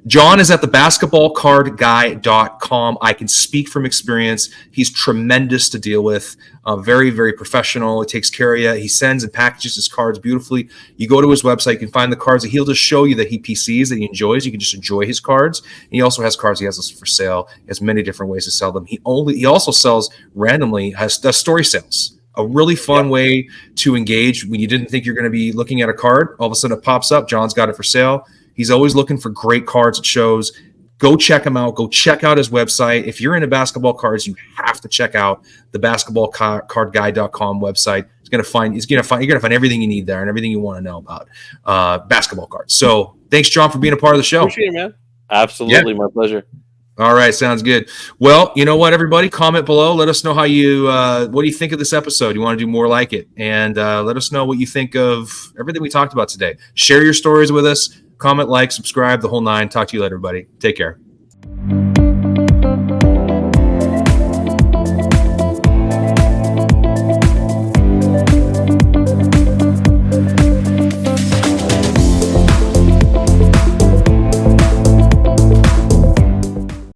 John is at thebasketballcardguy.com. I can speak from experience. He's tremendous to deal with. Very, very professional. He takes care of you. He sends and packages his cards beautifully. You go to his website, you can find the cards that he'll just show you that he PCs, that he enjoys. You can just enjoy his cards. And he also has cards he has for sale. He has many different ways to sell them. He also sells randomly, does story sales. A really fun way to engage when you didn't think you're going to be looking at a card. All of a sudden it pops up. John's got it for sale. He's always looking for great cards at shows. Go check him out. Go check out his website. If you're into basketball cards, you have to check out the basketballcardguy.com website. You're gonna find everything you need there and everything you want to know about basketball cards. So thanks, John, for being a part of the show. Appreciate it, man. Absolutely, my pleasure. All right, sounds good. Well, you know what, everybody? Comment below. Let us know what do you think of this episode? You want to do more like it? And let us know what you think of everything we talked about today. Share your stories with us. Comment, like, subscribe, the whole nine. Talk to you later, everybody. Take care.